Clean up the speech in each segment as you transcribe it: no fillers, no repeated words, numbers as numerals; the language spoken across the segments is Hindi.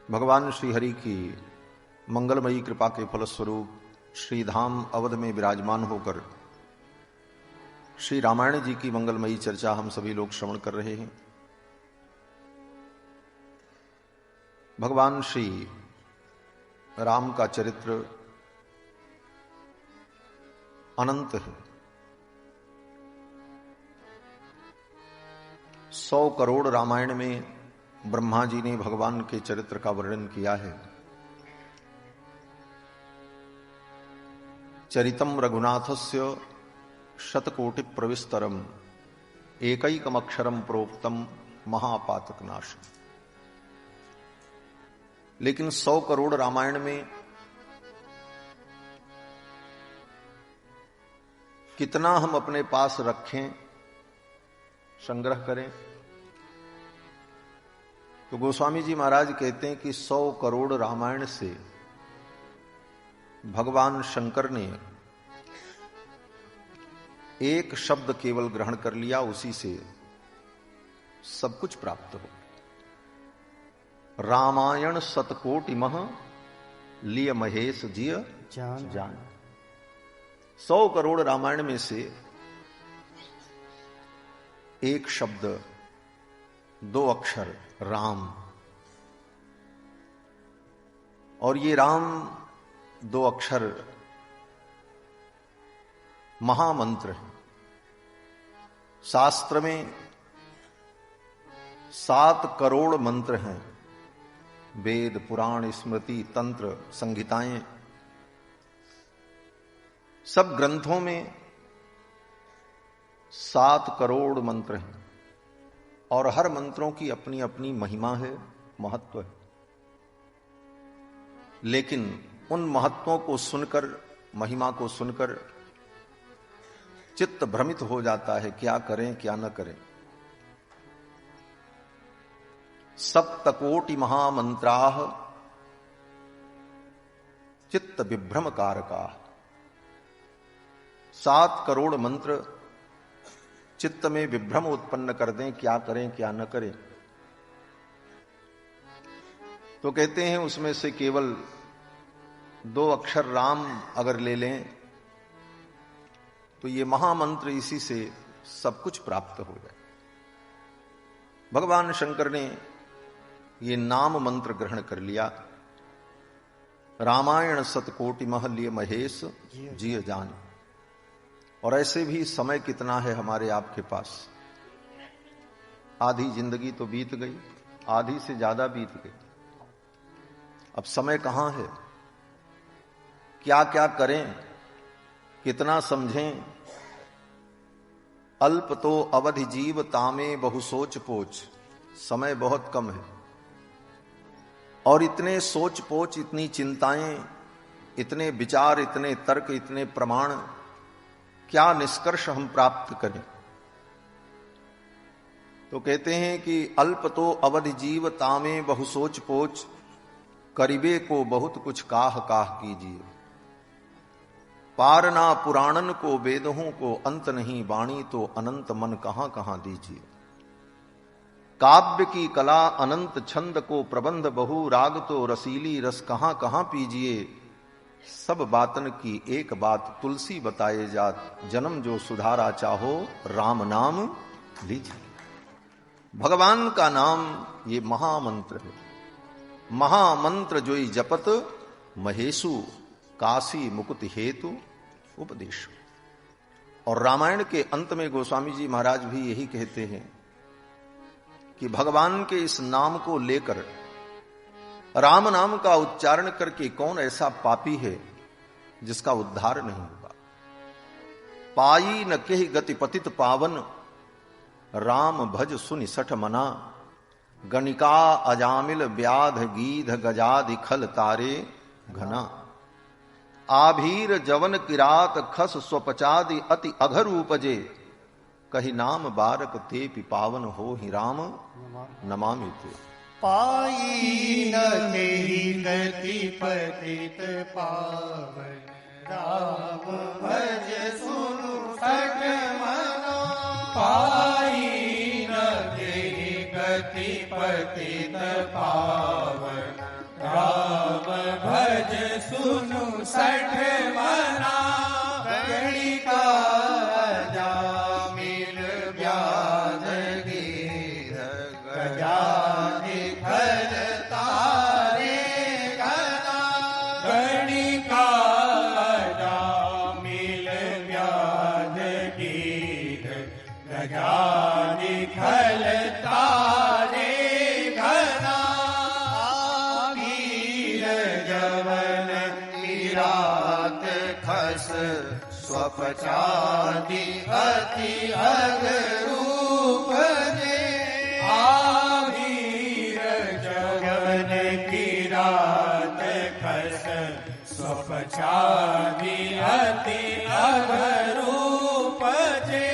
भगवान श्री हरि की मंगलमयी कृपा के फलस्वरूप श्री धाम अवध में विराजमान होकर श्री रामायण जी की मंगलमयी चर्चा हम सभी लोग श्रवण कर रहे हैं। भगवान श्री राम का चरित्र अनंत है। 100 करोड़ रामायण में ब्रह्मा जी ने भगवान के चरित्र का वर्णन किया है। चरितम रघुनाथस्य शतकोटि प्रविस्तरम एकैकम अक्षरम प्रोक्तम महापातक नाश। लेकिन 100 करोड़ रामायण में कितना हम अपने पास रखें, संग्रह करें? तो गोस्वामी जी महाराज कहते हैं कि 100 करोड़ रामायण से भगवान शंकर ने एक शब्द केवल ग्रहण कर लिया, उसी से सब कुछ प्राप्त हो। रामायण शतकोटि मह लिय महेश जिय जान। 100 करोड़ रामायण में से एक शब्द, 2 अक्षर राम, और ये राम 2 अक्षर महामंत्र है। शास्त्र में 7 करोड़ मंत्र हैं। वेद, पुराण, स्मृति, तंत्र, संहिताएं, सब ग्रंथों में 7 करोड़ मंत्र हैं और हर मंत्रों की अपनी अपनी महिमा है, महत्व है। लेकिन उन महत्वों को सुनकर, महिमा को सुनकर चित्त भ्रमित हो जाता है, क्या करें क्या न करें। 7 महामंत्राः चित्त विभ्रम कारकाः। 7 करोड़ मंत्र चित्त में विभ्रम उत्पन्न कर दें, क्या करें क्या न करें। तो कहते हैं उसमें से केवल 2 अक्षर राम अगर ले लें तो ये महामंत्र, इसी से सब कुछ प्राप्त हो जाए। भगवान शंकर ने ये नाम मंत्र ग्रहण कर लिया। रामायण शतकोटि मह लिय महेश जिय जान। और ऐसे भी समय कितना है हमारे आपके पास? आधी जिंदगी तो बीत गई, आधी से ज्यादा बीत गई। अब समय कहां है? क्या क्या करें, कितना समझें? अल्प तो अवधि जीव तामे बहु सोच पोच। समय बहुत कम है और इतने सोच पोच, इतनी चिंताएं, इतने विचार, इतने तर्क, इतने प्रमाण, क्या निष्कर्ष हम प्राप्त करें? तो कहते हैं कि अल्प तो अवधि जीव तामे बहु सोच पोच, करीबे को बहुत कुछ काह काह कीजिए। पारना पुराणन को वेदों को अंत नहीं, वाणी तो अनंत मन कहां कहां दीजिए। काव्य की कला अनंत छंद को प्रबंध बहु, राग तो रसीली रस कहां कहां पीजिए। सब बातन की एक बात तुलसी बताए जात, जन्म जो सुधारा चाहो राम नाम लीजिए। भगवान का नाम ये महामंत्र है। महामंत्र जोई जपत महेशु, काशी मुकुति हेतु उपदेश। और रामायण के अंत में गोस्वामी जी महाराज भी यही कहते हैं कि भगवान के इस नाम को लेकर, राम नाम का उच्चारण करके कौन ऐसा पापी है जिसका उद्धार नहीं होगा। पाई न केहि गति पतित पावन, राम भज सुनि सठ मना। गणिका अजामिल व्याध गीध गजादि खल तारे घना। आभीर जवन किरात खस स्वपचादि अति अघर उपजे। कही नाम बारक ते पिपावन हो ही राम नमामि ते। पाई न केहि गति पतित पावन, राम भज सुनु सठ मना। पाई न केहि गति पतित पावन, जवन की रात खस स्वपचादि अति अगरूप जे आवीर जवन की रात खस स्वपचादि अति अगरूप जे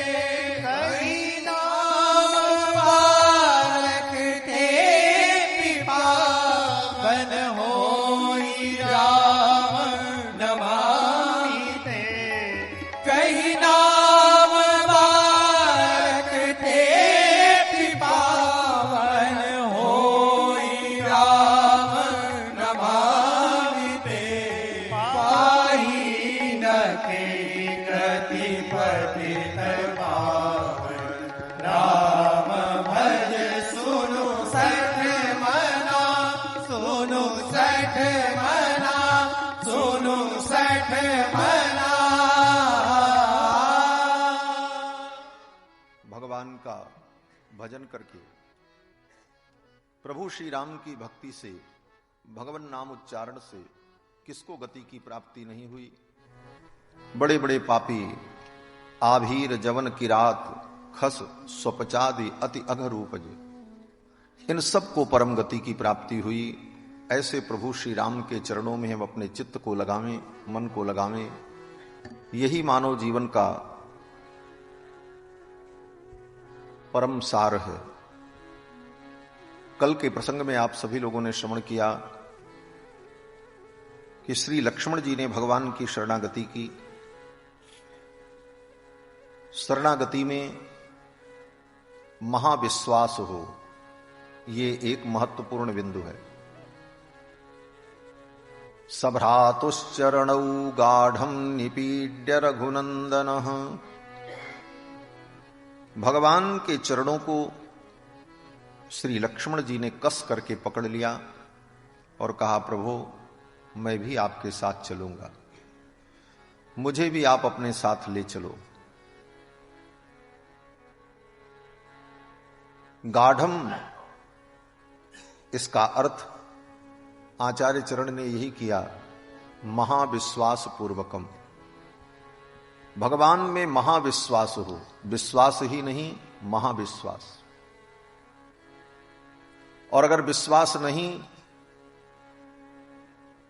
भगवान का भजन करके प्रभु श्री राम की भक्ति से, भगवान नाम उच्चारण से किसको गति की प्राप्ति नहीं हुई? बड़े बड़े पापी आभीर जवन की रात खस स्वपचादि अति अघरूपजे, इन सबको परम गति की प्राप्ति हुई। ऐसे प्रभु श्री राम के चरणों में हम अपने चित्त को लगावें, मन को लगावें। यही मानव जीवन का परम सार है। कल के प्रसंग में आप सभी लोगों ने श्रवण किया कि श्री लक्ष्मण जी ने भगवान की शरणागति की। शरणागति में महाविश्वास हो, ये एक महत्वपूर्ण बिंदु है। सभ्रातुश्चरणौ गाढ़ं निपीड्य रघुनंदनः, भगवान के चरणों को श्री लक्ष्मण जी ने कस करके पकड़ लिया और कहा, प्रभु मैं भी आपके साथ चलूंगा, मुझे भी आप अपने साथ ले चलो। गाढ़म, इसका अर्थ आचार्य चरण ने यही किया, महाविश्वास पूर्वकम। भगवान में महाविश्वास हो, विश्वास ही नहीं, महाविश्वास। और अगर विश्वास नहीं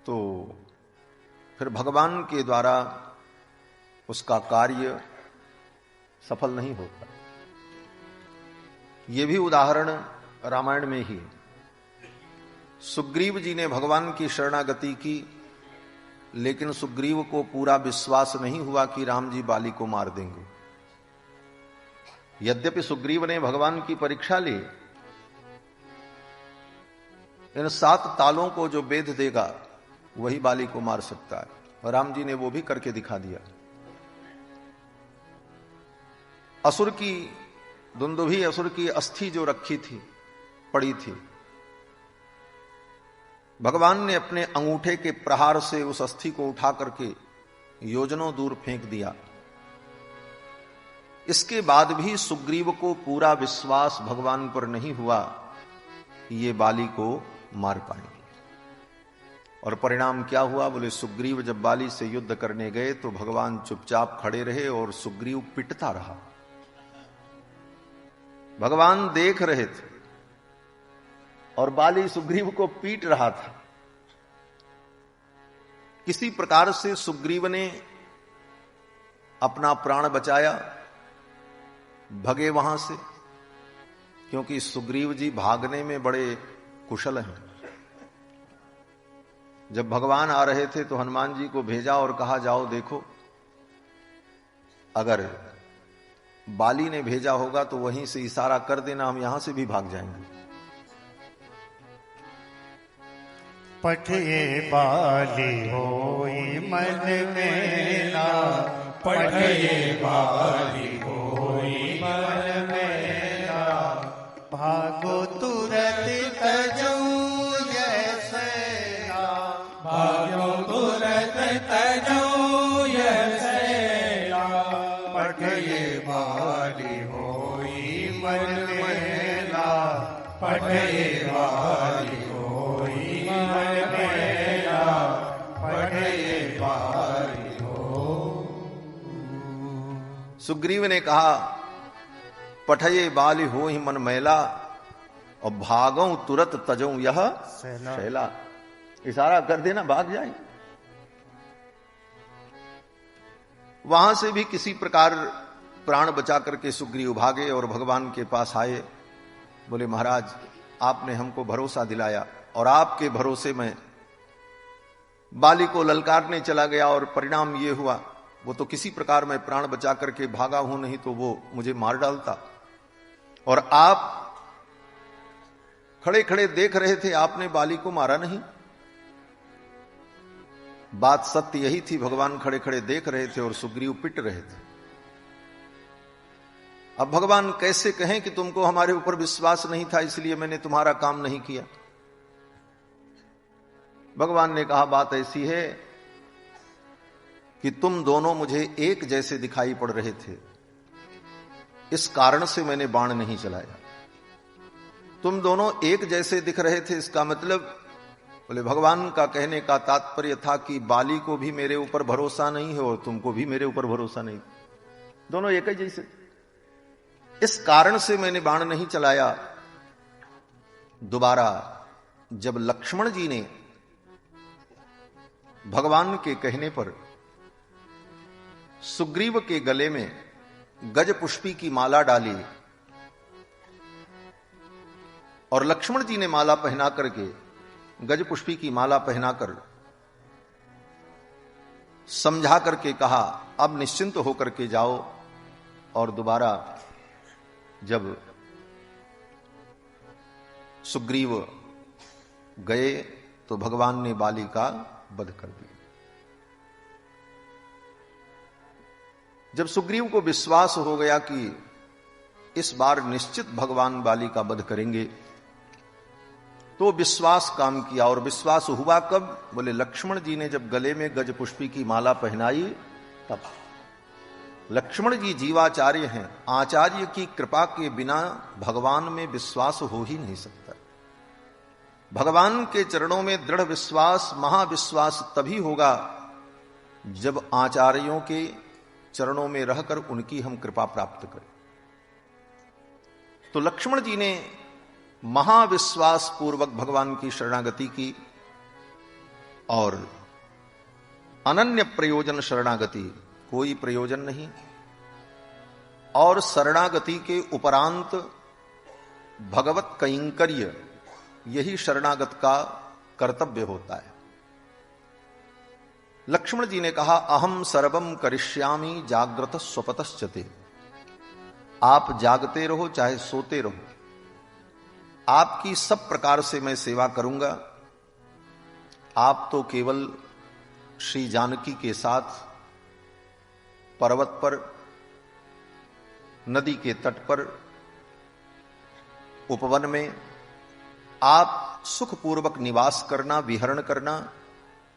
तो फिर भगवान के द्वारा उसका कार्य सफल नहीं होता। यह भी उदाहरण रामायण में ही। सुग्रीव जी ने भगवान की शरणागति की, लेकिन सुग्रीव को पूरा विश्वास नहीं हुआ कि राम जी बाली को मार देंगे। यद्यपि सुग्रीव ने भगवान की परीक्षा ली, इन 7 तालों को जो वेद देगा वही बाली को मार सकता है, और राम जी ने वो भी करके दिखा दिया। असुर की दुंदुभी, असुर की अस्थि जो रखी थी, पड़ी थी, भगवान ने अपने अंगूठे के प्रहार से उस अस्थि को उठा करके योजनों दूर फेंक दिया। इसके बाद भी सुग्रीव को पूरा विश्वास भगवान पर नहीं हुआ कि ये बाली को मार पाएंगे। और परिणाम क्या हुआ? बोले, सुग्रीव जब बाली से युद्ध करने गए तो भगवान चुपचाप खड़े रहे और सुग्रीव पिटता रहा। भगवान देख रहे थे और बाली सुग्रीव को पीट रहा था। किसी प्रकार से सुग्रीव ने अपना प्राण बचाया, भगे वहां से, क्योंकि सुग्रीव जी भागने में बड़े कुशल हैं। जब भगवान आ रहे थे तो हनुमान जी को भेजा और कहा, जाओ देखो, अगर बाली ने भेजा होगा तो वहीं से इशारा कर देना, हम यहां से भी भाग जाएंगे। पठये बाली होई मन मेला, पठये बाली होई मन मेला, भागो तुरत तजो यसेना, भागो तुरत तजो यसेना, पठये बाली होई मन मेला, पठये बाली होई मन मेला, सुग्रीव ने कहा, पठये बाली हो ही मन मैला, और भागों तुरत तजों यह शैला। इशारा कर देना, भाग जाए। वहां से भी किसी प्रकार प्राण बचा करके सुग्रीव भागे और भगवान के पास आए। बोले, महाराज आपने हमको भरोसा दिलाया और आपके भरोसे में बाली को ललकारने चला गया और परिणाम ये हुआ, वो तो किसी प्रकार मैं प्राण बचा करके भागा हूं, नहीं तो वो मुझे मार डालता। और आप खड़े खड़े देख रहे थे, आपने बाली को मारा नहीं। बात सत्य यही थी, भगवान खड़े खड़े देख रहे थे और सुग्रीव पिट रहे थे। अब भगवान कैसे कहें कि तुमको हमारे ऊपर विश्वास नहीं था इसलिए मैंने तुम्हारा काम नहीं किया। भगवान ने कहा, बात ऐसी है कि तुम दोनों मुझे एक जैसे दिखाई पड़ रहे थे, इस कारण से मैंने बाण नहीं चलाया। तुम दोनों एक जैसे दिख रहे थे, इसका मतलब, बोले भगवान का कहने का तात्पर्य था कि बाली को भी मेरे ऊपर भरोसा नहीं है और तुमको भी मेरे ऊपर भरोसा नहीं, दोनों एक ही जैसे, इस कारण से मैंने बाण नहीं चलाया। दोबारा जब लक्ष्मण जी ने भगवान के कहने पर सुग्रीव के गले में गज पुष्पी की माला डाली और लक्ष्मण जी ने माला पहना करके, गज पुष्पी की माला पहनाकर समझा करके कहा, अब निश्चिंत होकर के जाओ। और दोबारा जब सुग्रीव गए तो भगवान ने बाली का वध कर दिया। जब सुग्रीव को विश्वास हो गया कि इस बार निश्चित भगवान बाली का वध करेंगे, तो विश्वास काम किया। और विश्वास हुआ कब? बोले लक्ष्मण जी ने जब गले में गज पुष्पी की माला पहनाई तब। लक्ष्मण जी जीवाचार्य हैं, आचार्य की कृपा के बिना भगवान में विश्वास हो ही नहीं सकता। भगवान के चरणों में दृढ़ विश्वास, महाविश्वास तभी होगा जब आचार्यों के चरणों में रहकर उनकी हम कृपा प्राप्त करें। तो लक्ष्मण जी ने महाविश्वास पूर्वक भगवान की शरणागति की और अनन्य प्रयोजन शरणागति, कोई प्रयोजन नहीं। और शरणागति के उपरांत भगवत कैंकर्य, यही शरणागत का कर्तव्य होता है। लक्ष्मण जी ने कहा, अहम सर्वम करिष्यामि जाग्रत स्वपतश्चते। आप जागते रहो चाहे सोते रहो, आपकी सब प्रकार से मैं सेवा करूंगा। आप तो केवल श्री जानकी के साथ पर्वत पर, नदी के तट पर, उपवन में आप सुखपूर्वक निवास करना, विहरण करना,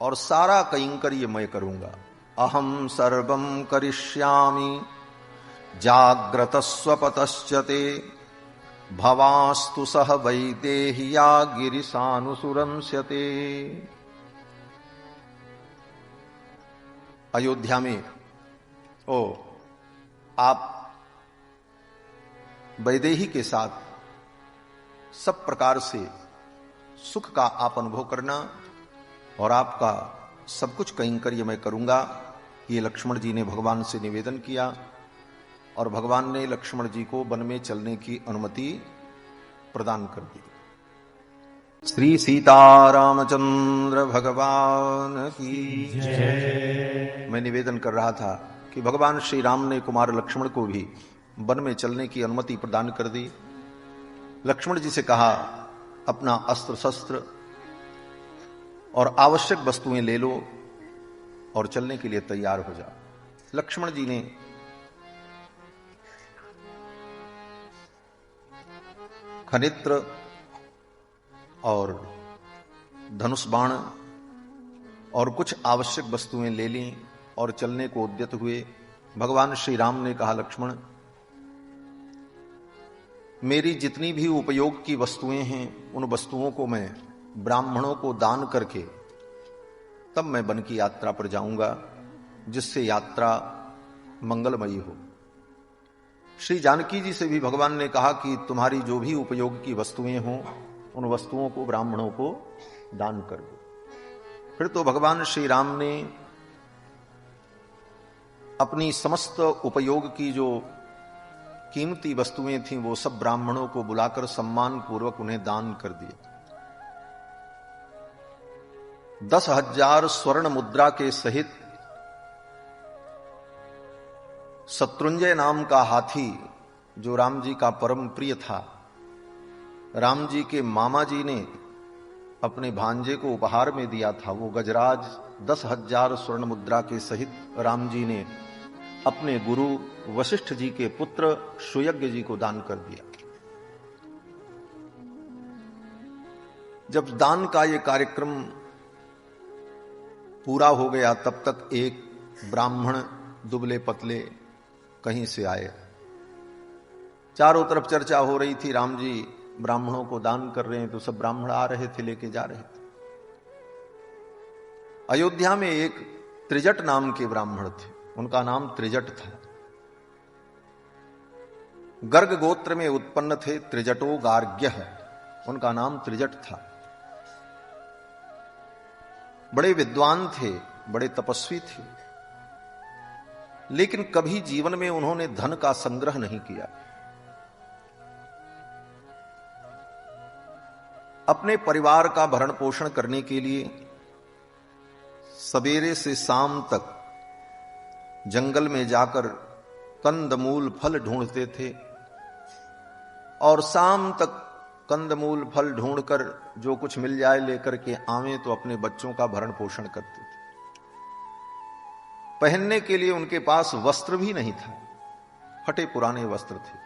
और सारा कैंकर्य मैं करूंगा। अहम सर्वम करिष्यामि जाग्रत स्वपतश्चते भवास्तु सह वैदेह्या गिरिशानुसुरंस्यते। अयोध्या में आप वैदेही के साथ सब प्रकार से सुख का आप अनुभव करना और आपका सब कुछ कैंकर्य मैं करूंगा। ये लक्ष्मण जी ने भगवान से निवेदन किया और भगवान ने लक्ष्मण जी को वन में चलने की अनुमति प्रदान कर दी। श्री सीतारामचंद्र भगवान की जय। मैं निवेदन कर रहा था कि भगवान श्री राम ने कुमार लक्ष्मण को भी वन में चलने की अनुमति प्रदान कर दी। लक्ष्मण जी से कहा, अपना अस्त्र शस्त्र और आवश्यक वस्तुएं ले लो और चलने के लिए तैयार हो जा। लक्ष्मण जी ने खनित्र और धनुष बाण और कुछ आवश्यक वस्तुएं ले ली और चलने को उद्यत हुए। भगवान श्री राम ने कहा, लक्ष्मण, मेरी जितनी भी उपयोग की वस्तुएं हैं, उन वस्तुओं को मैं ब्राह्मणों को दान करके तब मैं वन की यात्रा पर जाऊंगा, जिससे यात्रा मंगलमयी हो। श्री जानकी जी से भी भगवान ने कहा कि तुम्हारी जो भी उपयोग की वस्तुएं हों उन वस्तुओं को ब्राह्मणों को दान कर दो। फिर तो भगवान श्री राम ने अपनी समस्त उपयोग की जो कीमती वस्तुएं थीं वो सब ब्राह्मणों को बुलाकर सम्मान पूर्वक उन्हें दान कर दिए। 10,000 स्वर्ण मुद्रा के सहित शत्रुंजय नाम का हाथी जो राम जी का परम प्रिय था, राम जी के मामा जी ने अपने भांजे को उपहार में दिया था, वो गजराज 10,000 स्वर्ण मुद्रा के सहित राम जी ने अपने गुरु वशिष्ठ जी के पुत्र सुयज्ञ जी को दान कर दिया। जब दान का ये कार्यक्रम पूरा हो गया तब तक एक ब्राह्मण दुबले पतले कहीं से आए। चारों तरफ चर्चा हो रही थी, राम जी ब्राह्मणों को दान कर रहे हैं, तो सब ब्राह्मण आ रहे थे, लेके जा रहे थे। अयोध्या में एक त्रिजट नाम के ब्राह्मण थे, उनका नाम त्रिजट था। गर्ग गोत्र में उत्पन्न थे, त्रिजटो गार्ग्य, उनका नाम त्रिजट था। बड़े विद्वान थे, बड़े तपस्वी थे, लेकिन कभी जीवन में उन्होंने धन का संग्रह नहीं किया। अपने परिवार का भरण पोषण करने के लिए सवेरे से शाम तक जंगल में जाकर कंदमूल फल ढूंढते थे और शाम तक कंदमूल फल ढूंढकर जो कुछ मिल जाए लेकर के आवे तो अपने बच्चों का भरण पोषण करते थे। पहनने के लिए उनके पास वस्त्र भी नहीं था, फटे पुराने वस्त्र थे।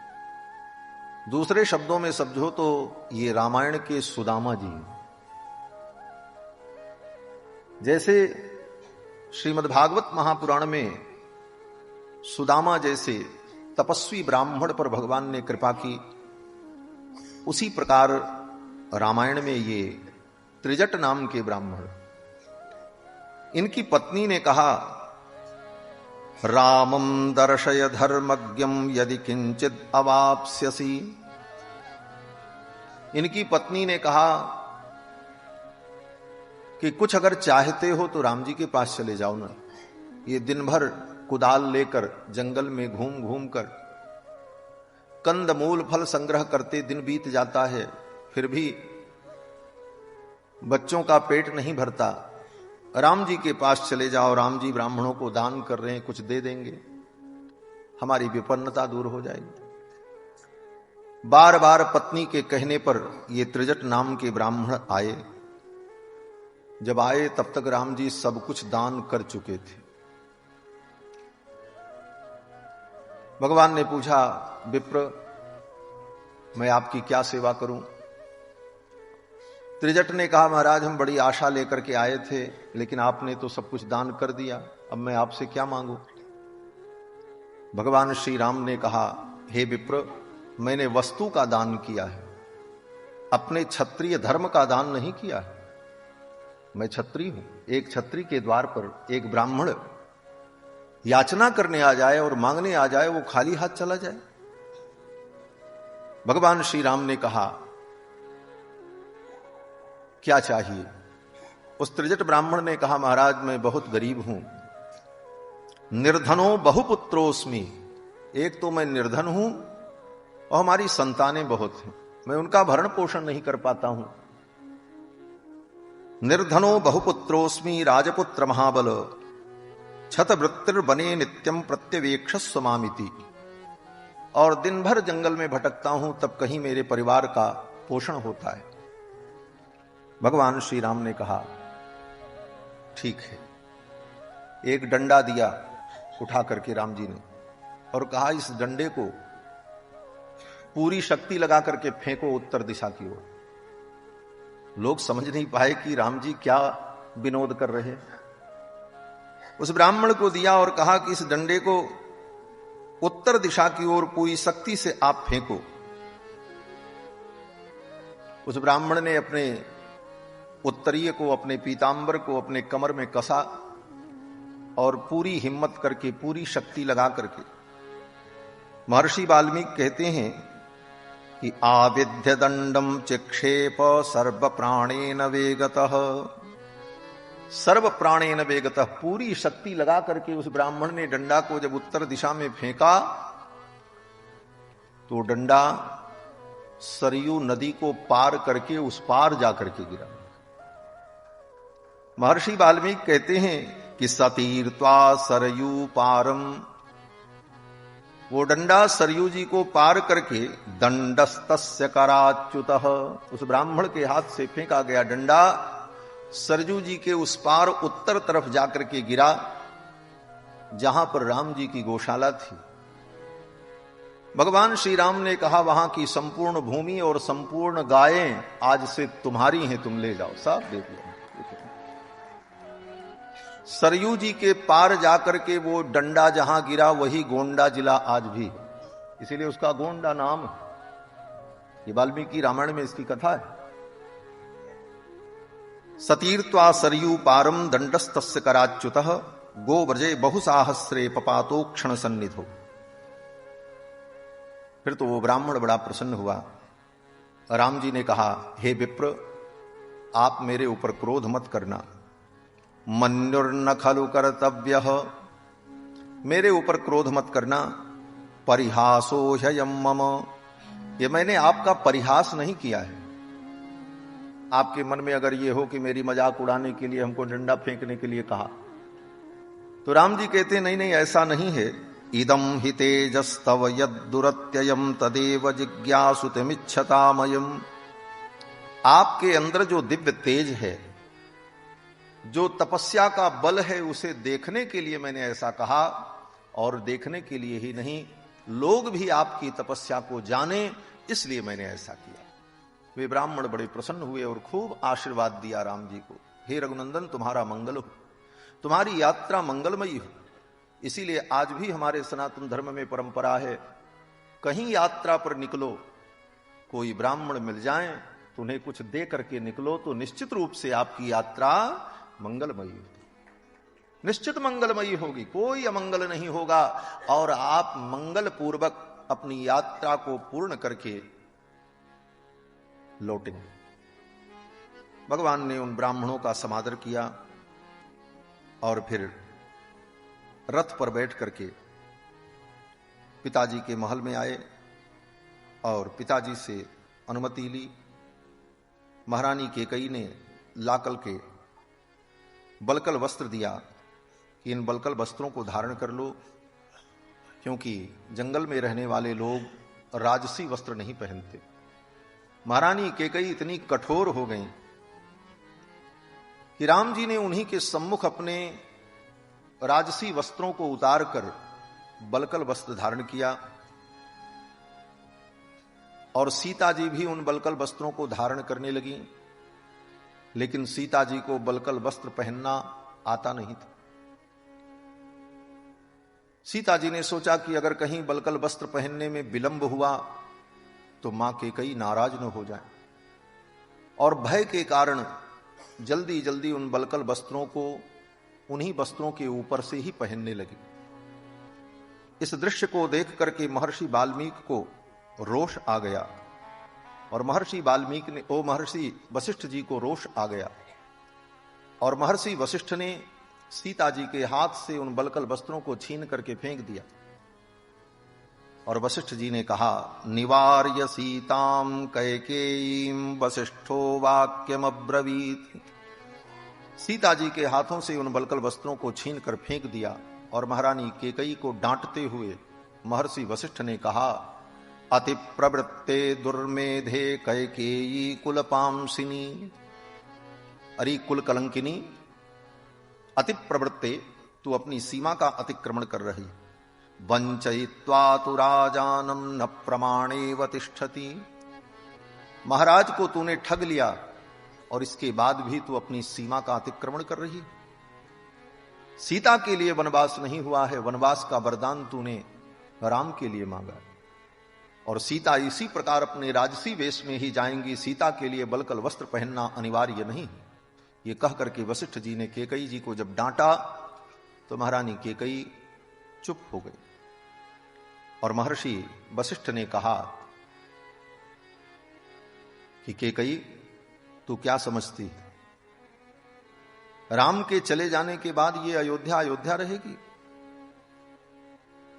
दूसरे शब्दों में समझो तो ये रामायण के सुदामा जी, जैसे श्रीमद्भागवत महापुराण में सुदामा जैसे तपस्वी ब्राह्मण पर भगवान ने कृपा की, उसी प्रकार रामायण में ये त्रिजट नाम के ब्राह्मण, इनकी पत्नी ने कहा, रामं दर्शय धर्मज्ञं यदि किंचित अवाप्स्यसि। इनकी पत्नी ने कहा कि कुछ अगर चाहते हो तो राम जी के पास चले जाओ ना। ये दिन भर कुदाल लेकर जंगल में घूम घूम कर कंदमूल फल संग्रह करते दिन बीत जाता है, फिर भी बच्चों का पेट नहीं भरता। राम जी के पास चले जाओ, राम जी ब्राह्मणों को दान कर रहे हैं, कुछ दे देंगे, हमारी विपन्नता दूर हो जाएगी। बार बार पत्नी के कहने पर ये त्रिजट नाम के ब्राह्मण आए। जब आए तब तक राम जी सब कुछ दान कर चुके थे। भगवान ने पूछा, विप्र मैं आपकी क्या सेवा करूं? त्रिजट ने कहा, महाराज हम बड़ी आशा लेकर के आए थे, लेकिन आपने तो सब कुछ दान कर दिया, अब मैं आपसे क्या मांगू? भगवान श्री राम ने कहा, हे विप्र मैंने वस्तु का दान किया है, अपने क्षत्रिय धर्म का दान नहीं किया है। मैं क्षत्रिय हूं। एक क्षत्रिय के द्वार पर एक ब्राह्मण याचना करने आ जाए और मांगने आ जाए, वो खाली हाथ चला जाए? भगवान श्री राम ने कहा, क्या चाहिए? उस त्रिजट ब्राह्मण ने कहा, महाराज मैं बहुत गरीब हूं, निर्धनो बहुपुत्रोस्मि। एक तो मैं निर्धन हूं और हमारी संतानें बहुत हैं, मैं उनका भरण पोषण नहीं कर पाता हूं। निर्धनो बहुपुत्रोस्मि राजपुत्र महाबल, छतवृत्तिर्बने नित्यम प्रत्यवेक्षस्व मामिति। और दिन भर जंगल में भटकता हूं, तब कहीं मेरे परिवार का पोषण होता है। भगवान श्री राम ने कहा, ठीक है। एक डंडा दिया उठा करके राम जी ने और कहा, इस डंडे को पूरी शक्ति लगा करके फेंको उत्तर दिशा की ओर। लोग समझ नहीं पाए कि राम जी क्या विनोद कर रहे। उस ब्राह्मण को दिया और कहा कि इस डंडे को उत्तर दिशा की ओर पूरी शक्ति से आप फेंको। उस ब्राह्मण ने अपने उत्तरीय को, अपने पीतांबर को अपने कमर में कसा और पूरी हिम्मत करके, पूरी शक्ति लगा करके महर्षि वाल्मीकि कहते हैं कि आविध्य दंडम चिक्षेप सर्व प्राणेन वेगतः, सर्व प्राणेन वेगतः, पूरी शक्ति लगा करके उस ब्राह्मण ने डंडा को जब उत्तर दिशा में फेंका तो डंडा सरयू नदी को पार करके उस पार जाकर के गिरा। महर्षि वाल्मीकि कहते हैं कि सतीर्त्वा सरयू पारम, वो डंडा सरयू जी को पार करके दंडस्तस्य कराच्युतः, उस ब्राह्मण के हाथ से फेंका गया डंडा सरयू जी के उस पार उत्तर तरफ जाकर के गिरा जहां पर राम जी की गौशाला थी। भगवान श्री राम ने कहा वहां की संपूर्ण भूमि और संपूर्ण गायें आज से तुम्हारी हैं, तुम ले जाओ। साहब देख लो, सरयू जी के पार जाकर के वो डंडा जहां गिरा वही गोंडा जिला आज भी है, इसीलिए उसका गोंडा नाम है। ये वाल्मीकि रामायण में इसकी कथा है। सतीर्त्वा सरयू पारम दंडस्तस्य कराच्युतः गोव्रजे बहुसाहस्रे पपातो क्षण सन्निधो। फिर तो वो ब्राह्मण बड़ा प्रसन्न हुआ। राम जी ने कहा, हे विप्र, आप मेरे ऊपर क्रोध मत करना। मन्युर्न खलु कर्तव्यः, मेरे ऊपर क्रोध मत करना। परिहासो ह्ययम् मम, ये मैंने आपका परिहास नहीं किया है। आपके मन में अगर ये हो कि मेरी मजाक उड़ाने के लिए हमको डंडा फेंकने के लिए कहा, तो राम जी कहते नहीं नहीं, ऐसा नहीं है। इदम हि तेजस्तव यद्दुरत्ययम् तदेव जिज्ञासुतमिच्छतामयम्, आपके अंदर जो दिव्य तेज है, जो तपस्या का बल है, उसे देखने के लिए मैंने ऐसा कहा। और देखने के लिए ही नहीं, लोग भी आपकी तपस्या को जाने, इसलिए मैंने ऐसा किया। वे ब्राह्मण बड़े प्रसन्न हुए और खूब आशीर्वाद दिया राम जी को। हे रघुनंदन, तुम्हारा मंगल हो, तुम्हारी यात्रा मंगलमयी हो। इसीलिए आज भी हमारे सनातन धर्म में परंपरा है, कहीं यात्रा पर निकलो, कोई ब्राह्मण मिल जाए तो उन्हें कुछ दे करके निकलो, तो निश्चित रूप से आपकी यात्रा मंगलमयी होगी, निश्चित मंगलमयी होगी, कोई अमंगल नहीं होगा और आप मंगल पूर्वक अपनी यात्रा को पूर्ण करके लौटेंगे। भगवान ने उन ब्राह्मणों का समादर किया और फिर रथ पर बैठ करके पिताजी के महल में आए और पिताजी से अनुमति ली। महारानी कैकेयी ने लाकल के बलकल वस्त्र दिया कि इन बलकल वस्त्रों को धारण कर लो, क्योंकि जंगल में रहने वाले लोग राजसी वस्त्र नहीं पहनते। महारानी कैकेयी इतनी कठोर हो गई कि राम जी ने उन्हीं के सम्मुख अपने राजसी वस्त्रों को उतार कर बलकल वस्त्र धारण किया और सीता जी भी उन बलकल वस्त्रों को धारण करने लगी। लेकिन सीता जी को बलकल वस्त्र पहनना आता नहीं था। सीता जी ने सोचा कि अगर कहीं बलकल वस्त्र पहनने में विलंब हुआ तो मां कैकेयी नाराज न हो जाए, और भय के कारण जल्दी जल्दी उन बलकल वस्त्रों को उन्हीं वस्त्रों के ऊपर से ही पहनने लगी। इस दृश्य को देख करके महर्षि वाल्मीकि को रोष आ गया और महर्षि वशिष्ठ जी को रोष आ गया और महर्षि वशिष्ठ ने सीता जी के हाथ से उन बलकल वस्त्रों को छीन करके फेंक दिया। और वशिष्ठ जी ने कहा, निवार्य सीताम कैकेयीं वशिष्ठो वाक्यम अब्रवीत। सीता जी के हाथों से उन बलकल वस्त्रों को छीन कर फेंक दिया और महारानी कैकेयी को डांटते हुए महर्षि वशिष्ठ ने कहा, अति प्रवृत्ते दुर्मेधे कैकेयी कुलपांसिनी। अरे कुल कलंकिनी, अति प्रवृत्ते, तू अपनी सीमा का अतिक्रमण कर रही। वंचयित्वा तु राजानम न प्रमाणेव तिष्ठति। महाराज को तूने ठग लिया और इसके बाद भी तू अपनी सीमा का अतिक्रमण कर रही। सीता के लिए वनवास नहीं हुआ है, वनवास का वरदान तूने राम के लिए मांगा और सीता इसी प्रकार अपने राजसी वेश में ही जाएंगी। सीता के लिए बलकल वस्त्र पहनना अनिवार्य नहीं। ये कह करके वशिष्ठ जी ने कैकेयी जी को जब डांटा तो महारानी कैकेयी चुप हो गई। और महर्षि वशिष्ठ ने कहा कि कैकेयी, तू क्या समझती है? राम के चले जाने के बाद ये अयोध्या अयोध्या रहेगी?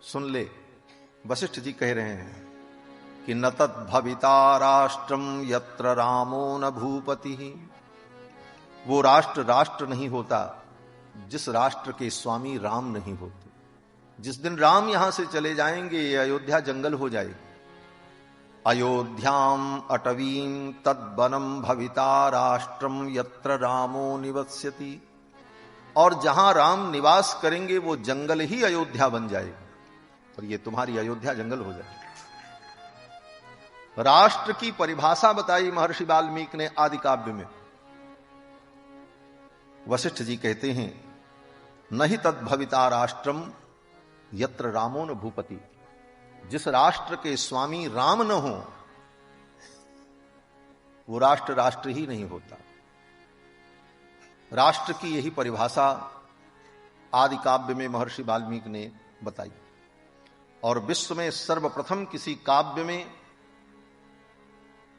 सुन ले, वशिष्ठ जी कह रहे हैं कि न तद भविता राष्ट्रम यत्र रामो न भूपति। वो राष्ट्र राष्ट्र नहीं होता जिस राष्ट्र के स्वामी राम नहीं होते। जिस दिन राम यहां से चले जाएंगे ये अयोध्या जंगल हो जाएगी। अयोध्याम अटवीम तद्वनम भविता राष्ट्रम यत्र रामो निवस्यति। और जहां राम निवास करेंगे वो जंगल ही अयोध्या बन जाएगी, और ये तुम्हारी अयोध्या जंगल हो जाएगी। राष्ट्र की परिभाषा बताई महर्षि वाल्मीकि ने आदि काव्य में। वशिष्ठ जी कहते हैं नहीं तद्भविता राष्ट्रम यत्र रामो न भूपति। जिस राष्ट्र के स्वामी राम न हो वो राष्ट्र राष्ट्र ही नहीं होता। राष्ट्र की यही परिभाषा आदि काव्य में महर्षि वाल्मीकि ने बताई। और विश्व में सर्वप्रथम किसी काव्य में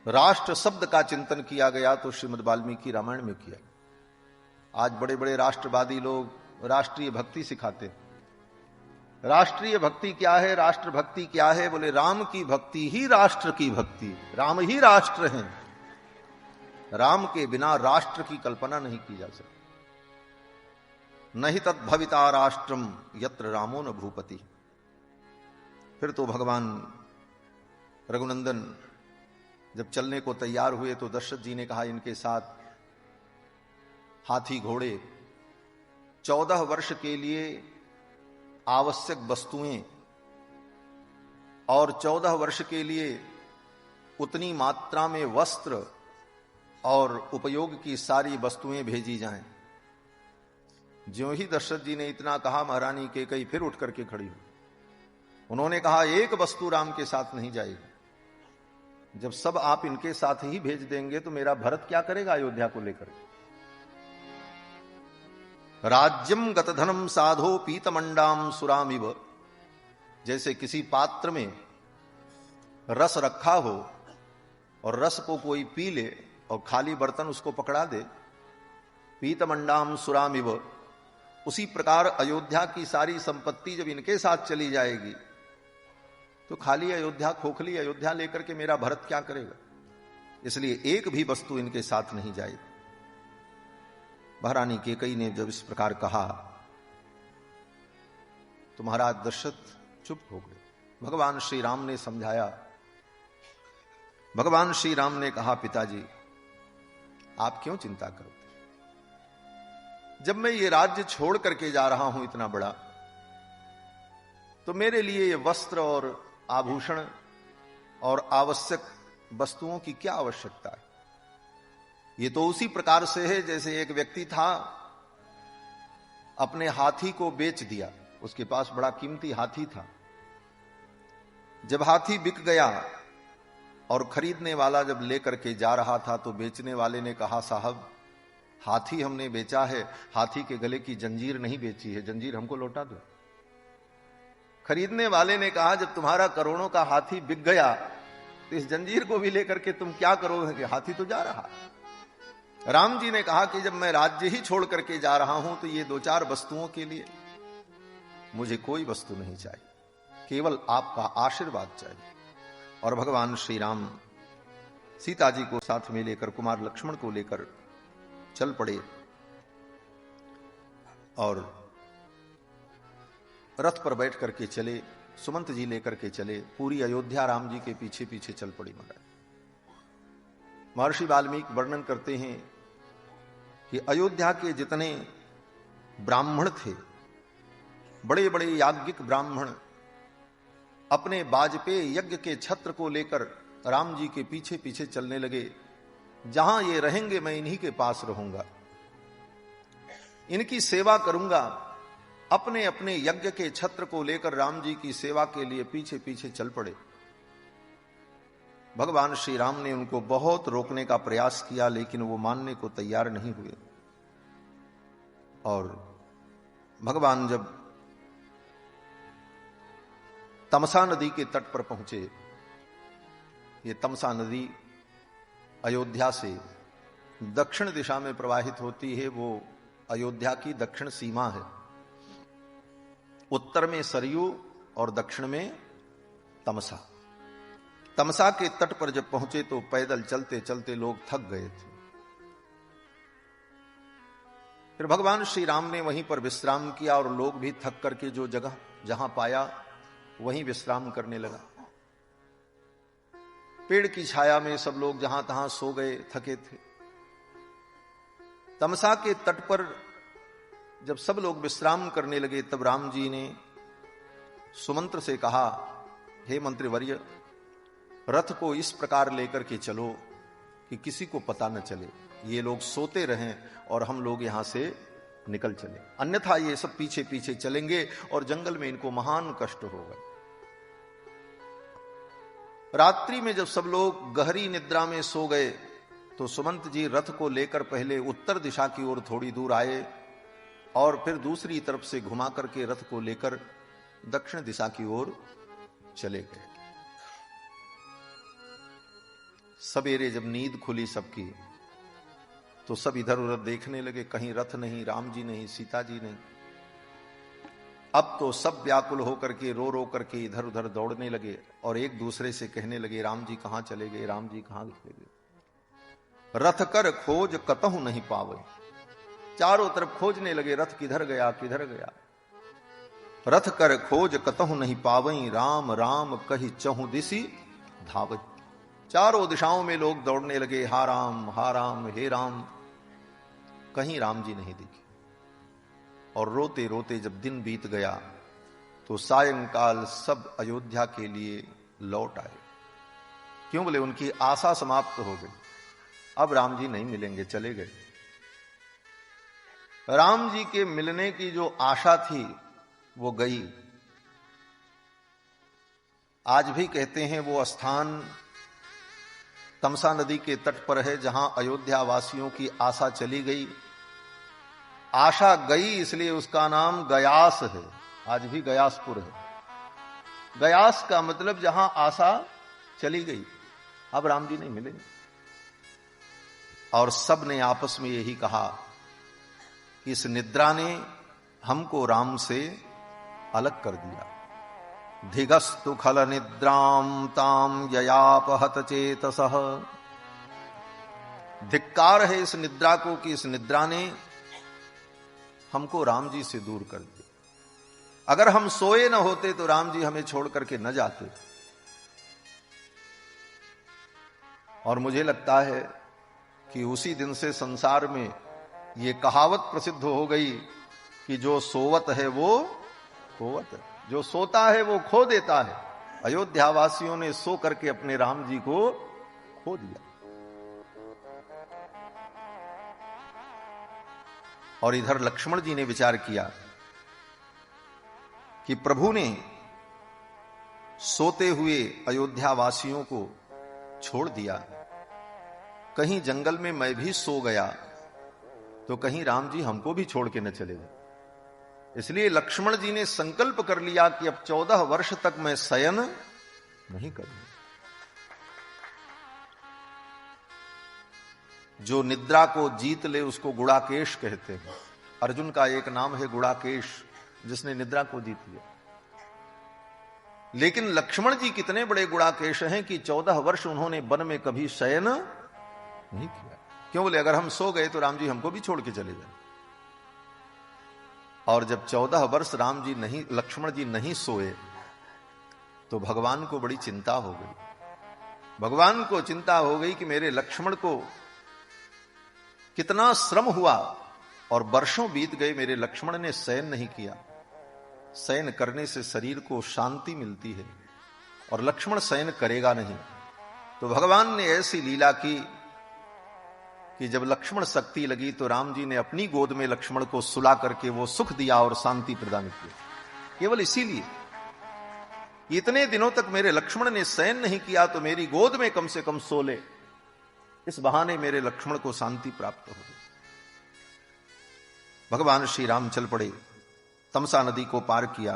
राष्ट्र शब्द का चिंतन किया गया तो श्रीमद् वाल्मीकि रामायण में किया। आज बड़े बड़े राष्ट्रवादी लोग राष्ट्रीय भक्ति सिखाते हैं। राष्ट्रीय भक्ति क्या है, राष्ट्र भक्ति क्या है? बोले राम की भक्ति ही राष्ट्र की भक्ति, राम ही राष्ट्र हैं। राम के बिना राष्ट्र की कल्पना नहीं की जा सकती। नहीं तद्भविता राष्ट्रम यत्र रामो न भूपति। फिर तो भगवान रघुनंदन जब चलने को तैयार हुए तो दशरथ जी ने कहा इनके साथ हाथी घोड़े 14 वर्ष के लिए आवश्यक वस्तुएं और 14 वर्ष के लिए उतनी मात्रा में वस्त्र और उपयोग की सारी वस्तुएं भेजी जाएं। ज्यों ही दशरथ जी ने इतना कहा महारानी कैकेयी फिर उठ करके खड़ी हुई। उन्होंने कहा एक वस्तु राम के साथ नहीं जाएगी। जब सब आप इनके साथ ही भेज देंगे तो मेरा भरत क्या करेगा अयोध्या को लेकर? राज्यम गतधनम साधो पीतमंडाम सुरामिव। जैसे किसी पात्र में रस रखा हो और रस को कोई पी ले और खाली बर्तन उसको पकड़ा दे, पीतमंडाम सुरामिव, उसी प्रकार अयोध्या की सारी संपत्ति जब इनके साथ चली जाएगी तो खाली अयोध्या, खोखली अयोध्या लेकर के मेरा भरत क्या करेगा? इसलिए एक भी वस्तु इनके साथ नहीं जाएगी। महारानी कैकेयी ने जब इस प्रकार कहा तो महाराज दशरथ चुप हो गए। भगवान श्री राम ने समझाया। भगवान श्री राम ने कहा पिताजी आप क्यों चिंता करते? जब मैं ये राज्य छोड़ करके जा रहा हूं इतना बड़ा, तो मेरे लिए ये वस्त्र और आभूषण और आवश्यक वस्तुओं की क्या आवश्यकता है? ये तो उसी प्रकार से है जैसे एक व्यक्ति था, अपने हाथी को बेच दिया। उसके पास बड़ा कीमती हाथी था। जब हाथी बिक गया और खरीदने वाला जब लेकर के जा रहा था तो बेचने वाले ने कहा साहब हाथी हमने बेचा है, हाथी के गले की जंजीर नहीं बेची है, जंजीर हमको लौटा दो। खरीदने वाले ने कहा जब तुम्हारा करोड़ों का हाथी बिक गया तो इस जंजीर को भी लेकर के तुम क्या करोगे कि हाथी तो जा रहा। राम जी ने कहा कि जब मैं राज्य ही छोड़ करके जा रहा हूं तो ये 2-4 वस्तुओं के लिए मुझे कोई वस्तु नहीं चाहिए, केवल आपका आशीर्वाद चाहिए। और भगवान श्री राम सीता जी को साथ में लेकर, कुमार लक्ष्मण को लेकर चल पड़े और रथ पर बैठ करके चले। सुमंत जी लेकर के चले। पूरी अयोध्या राम जी के पीछे पीछे चल पड़ी। महर्षि वाल्मीकि वर्णन करते हैं कि अयोध्या के जितने ब्राह्मण थे, बड़े बड़े याज्ञिक ब्राह्मण, अपने वाजपेय यज्ञ के छत्र को लेकर राम जी के पीछे पीछे चलने लगे। जहां ये रहेंगे मैं इन्हीं के पास रहूंगा, इनकी सेवा करूंगा। अपने अपने यज्ञ के छत्र को लेकर राम जी की सेवा के लिए पीछे पीछे चल पड़े। भगवान श्री राम ने उनको बहुत रोकने का प्रयास किया लेकिन वो मानने को तैयार नहीं हुए। और भगवान जब तमसा नदी के तट पर पहुंचे। ये तमसा नदी अयोध्या से दक्षिण दिशा में प्रवाहित होती है। वो अयोध्या की दक्षिण सीमा है। उत्तर में सरयू और दक्षिण में तमसा। तमसा के तट पर जब पहुंचे तो पैदल चलते चलते लोग थक गए थे। फिर भगवान श्री राम ने वहीं पर विश्राम किया और लोग भी थक करके जो जगह जहां पाया वहीं विश्राम करने लगा। पेड़ की छाया में सब लोग जहां तहां सो गए, थके थे। तमसा के तट पर जब सब लोग विश्राम करने लगे तब राम जी ने सुमंत्र से कहा, हे मंत्रीवर्य, रथ को इस प्रकार लेकर के चलो कि किसी को पता न चले, ये लोग सोते रहें और हम लोग यहां से निकल चले, अन्यथा ये सब पीछे पीछे चलेंगे और जंगल में इनको महान कष्ट होगा। रात्रि में जब सब लोग गहरी निद्रा में सो गए तो सुमंत जी रथ को लेकर पहले उत्तर दिशा की ओर थोड़ी दूर आए और फिर दूसरी तरफ से घुमा करके रथ को लेकर दक्षिण दिशा की ओर चले गए। सवेरे जब नींद खुली सबकी तो सब इधर उधर देखने लगे, कहीं रथ नहीं, राम जी नहीं, सीता जी नहीं। अब तो सब व्याकुल होकर के रो रो करके इधर उधर दौड़ने लगे और एक दूसरे से कहने लगे, राम जी कहां चले गए, राम जी कहां चले गए। रथ कर खोज कतहु नहीं पावे। चारों तरफ खोजने लगे, रथ किधर गया किधर गया। रथ कर खोज कतहु नहीं पावई, राम राम कही चहु दिसी धावई। चारों दिशाओं में लोग दौड़ने लगे, हा राम हे राम, कहीं राम जी नहीं दिखे। और रोते रोते जब दिन बीत गया तो सायंकाल सब अयोध्या के लिए लौट आए। क्यों बोले, उनकी आशा समाप्त हो गई, अब राम जी नहीं मिलेंगे, चले गए। राम जी के मिलने की जो आशा थी वो गई। आज भी कहते हैं वो स्थान तमसा नदी के तट पर है जहां अयोध्या वासियों की आशा चली गई। आशा गई इसलिए उसका नाम गयास है। आज भी गयासपुर है। गयास का मतलब जहां आशा चली गई, अब राम जी नहीं मिलेंगे। और सब ने आपस में यही कहा कि इस निद्रा ने हमको राम से अलग कर दिया। धिगस्तु खल निद्राम ताम ययापहत चेतसः। धिक्कार है इस निद्रा को कि इस निद्रा ने हमको राम जी से दूर कर दिया। अगर हम सोए न होते तो राम जी हमें छोड़ करके न जाते। और मुझे लगता है कि उसी दिन से संसार में ये कहावत प्रसिद्ध हो गई कि जो सोवत है वो खोवत है, जो सोता है वो खो देता है। अयोध्या वासियों ने सो करके अपने राम जी को खो दिया। और इधर लक्ष्मण जी ने विचार किया कि प्रभु ने सोते हुए अयोध्या वासियों को छोड़ दिया, कहीं जंगल में मैं भी सो गया तो कहीं राम जी हमको भी छोड़ के न चले जाए। इसलिए लक्ष्मण जी ने संकल्प कर लिया कि अब 14 वर्ष तक मैं शयन नहीं करूंगा। जो निद्रा को जीत ले उसको गुड़ाकेश कहते हैं। अर्जुन का एक नाम है गुड़ाकेश, जिसने निद्रा को जीत लिया। लेकिन लक्ष्मण जी कितने बड़े गुड़ाकेश हैं कि 14 वर्ष उन्होंने वन में कभी शयन नहीं किया। क्यों बोले, अगर हम सो गए तो राम जी हमको भी छोड़ के चले जाए। और जब 14 वर्ष राम जी नहीं, लक्ष्मण जी नहीं सोए तो भगवान को बड़ी चिंता हो गई। भगवान को चिंता हो गई कि मेरे लक्ष्मण को कितना श्रम हुआ और वर्षों बीत गए, मेरे लक्ष्मण ने शयन नहीं किया। शयन करने से शरीर को शांति मिलती है और लक्ष्मण शयन करेगा नहीं। तो भगवान ने ऐसी लीला की कि जब लक्ष्मण शक्ति लगी तो राम जी ने अपनी गोद में लक्ष्मण को सुला करके वो सुख दिया और शांति प्रदान की। केवल इसीलिए इतने दिनों तक मेरे लक्ष्मण ने शयन नहीं किया तो मेरी गोद में कम से कम सो ले, इस बहाने मेरे लक्ष्मण को शांति प्राप्त हो गई। भगवान श्री राम चल पड़े, तमसा नदी को पार किया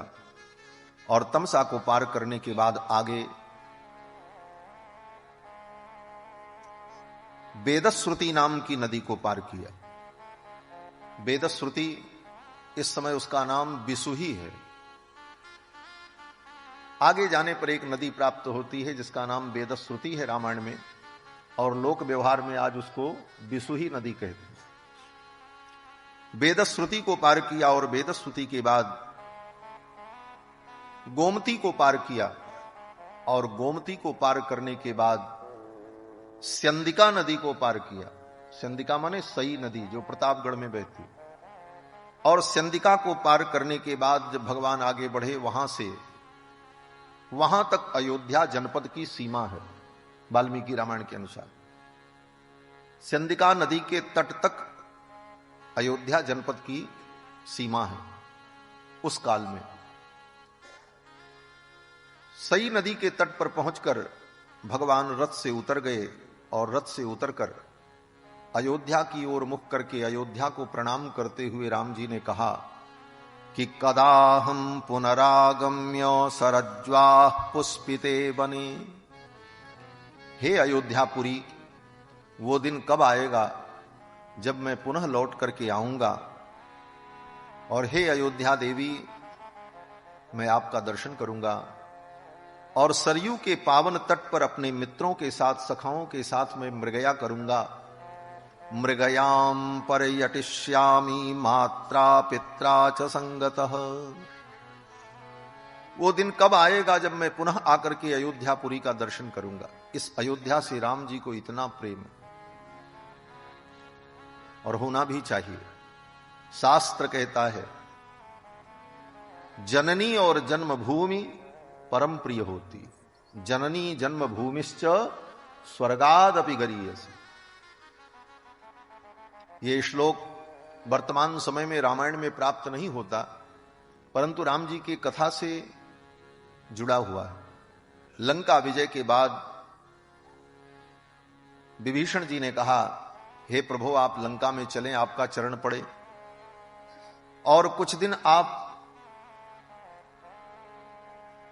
और तमसा को पार करने के बाद आगे वेदश्रुति नाम की नदी को पार किया। वेदश्रुति इस समय उसका नाम बिसुही है। आगे जाने पर एक नदी प्राप्त होती है जिसका नाम वेदश्रुति है रामायण में, और लोक व्यवहार में आज उसको बिसुही नदी कहते हैं। वेदश्रुति को पार किया और वेदश्रुति के बाद गोमती को पार किया, और गोमती को पार करने के बाद स्यंदिका नदी को पार किया। स्यंदिका माने सई नदी जो प्रतापगढ़ में बहती। और स्यंदिका को पार करने के बाद जब भगवान आगे बढ़े, वहां तक अयोध्या जनपद की सीमा है वाल्मीकि रामायण के अनुसार। स्यंदिका नदी के तट तक अयोध्या जनपद की सीमा है उस काल में। सई नदी के तट पर पहुंचकर भगवान रथ से उतर गए, और रथ से उतरकर अयोध्या की ओर मुख करके अयोध्या को प्रणाम करते हुए राम जी ने कहा कि कदाहम पुनरागम्य सरज्वाः पुष्पिते बने। हे अयोध्यापुरी, वो दिन कब आएगा जब मैं पुनः लौट करके आऊंगा, और हे अयोध्या देवी, मैं आपका दर्शन करूंगा और सरयू के पावन तट पर अपने मित्रों के साथ, सखाओं के साथ मैं मृगया करूंगा। मृगयाम पर्यटिष्यामि मात्रा पित्रा च संगतः। वो दिन कब आएगा जब मैं पुनः आकर के अयोध्यापुरी का दर्शन करूंगा। इस अयोध्या से राम जी को इतना प्रेम, और होना भी चाहिए। शास्त्र कहता है जननी और जन्मभूमि परम प्रिय होती। जननी जन्मभूमिश्च स्वर्गादपि गरीयसी। ये श्लोक वर्तमान समय में रामायण में प्राप्त नहीं होता, परंतु राम जी की कथा से जुड़ा हुआ है। लंका विजय के बाद विभीषण जी ने कहा, हे प्रभु, आप लंका में चलें, आपका चरण पड़े और कुछ दिन आप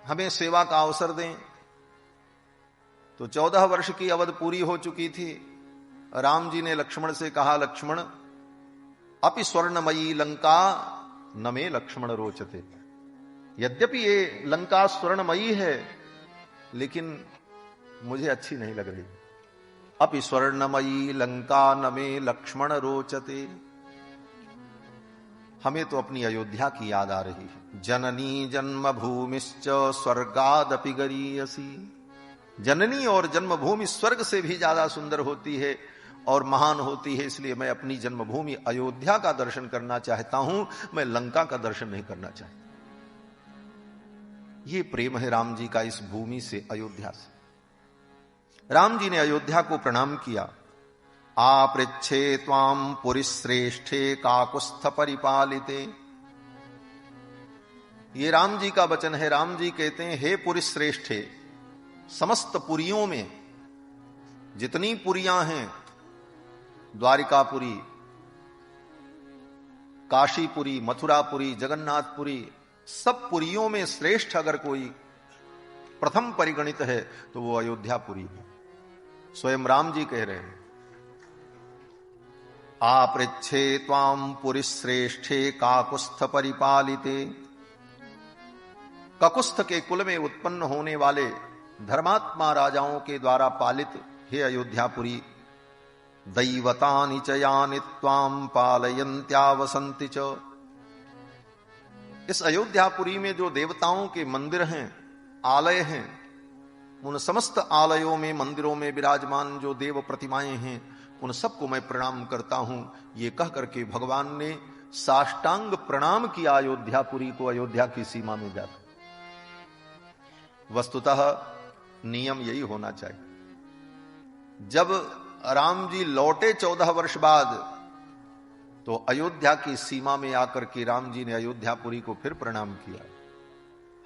हमें सेवा का अवसर दें। तो 14 वर्ष की अवधि पूरी हो चुकी थी। राम जी ने लक्ष्मण से कहा, लक्ष्मण, अपि स्वर्णमयी लंका न मे लक्ष्मण रोचते। यद्यपि ये लंका स्वर्णमयी है, लेकिन मुझे अच्छी नहीं लग रही। अपि स्वर्णमयी लंका न मे लक्ष्मण रोचते। हमें तो अपनी अयोध्या की याद आ रही है। जननी जन्मभूमिश्च स्वर्गादपि गरीयसी। जननी और जन्मभूमि स्वर्ग से भी ज्यादा सुंदर होती है और महान होती है, इसलिए मैं अपनी जन्मभूमि अयोध्या का दर्शन करना चाहता हूं, मैं लंका का दर्शन नहीं करना चाहता। ये प्रेम है राम जी का इस भूमि से, अयोध्या से। राम जी ने अयोध्या को प्रणाम किया। आपृच्छे त्वाम पुरी श्रेष्ठे काकुस्थ परिपालिते। ये राम जी का वचन है। राम जी कहते हैं, हे पुरी श्रेष्ठे, समस्त पुरियों में जितनी पुरियां हैं, द्वारिकापुरी, काशीपुरी, मथुरापुरी, जगन्नाथपुरी, सब पुरियों में श्रेष्ठ अगर कोई प्रथम परिगणित है तो वो अयोध्यापुरी है। स्वयं राम जी कह रहे हैं, आपृच्छे त्वाम पुरी श्रेष्ठे काकुस्थ परिपालिते। ककुस्थ के कुल में उत्पन्न होने वाले धर्मात्मा राजाओं के द्वारा पालित हे अयोध्यापुरी, दैवतानि च यानि त्वाम पालयन्त्यावसन्ति च। इस अयोध्यापुरी में जो देवताओं के मंदिर हैं, आलय हैं, उन समस्त आलयों में, मंदिरों में विराजमान जो देव प्रतिमाएं हैं, उन सबको मैं प्रणाम करता हूं। ये कह करके भगवान ने साष्टांग प्रणाम किया अयोध्यापुरी को, अयोध्या की सीमा में जाकर। वस्तुतः नियम यही होना चाहिए। जब राम जी लौटे 14 वर्ष बाद, तो अयोध्या की सीमा में आकर के राम जी ने अयोध्यापुरी को फिर प्रणाम किया।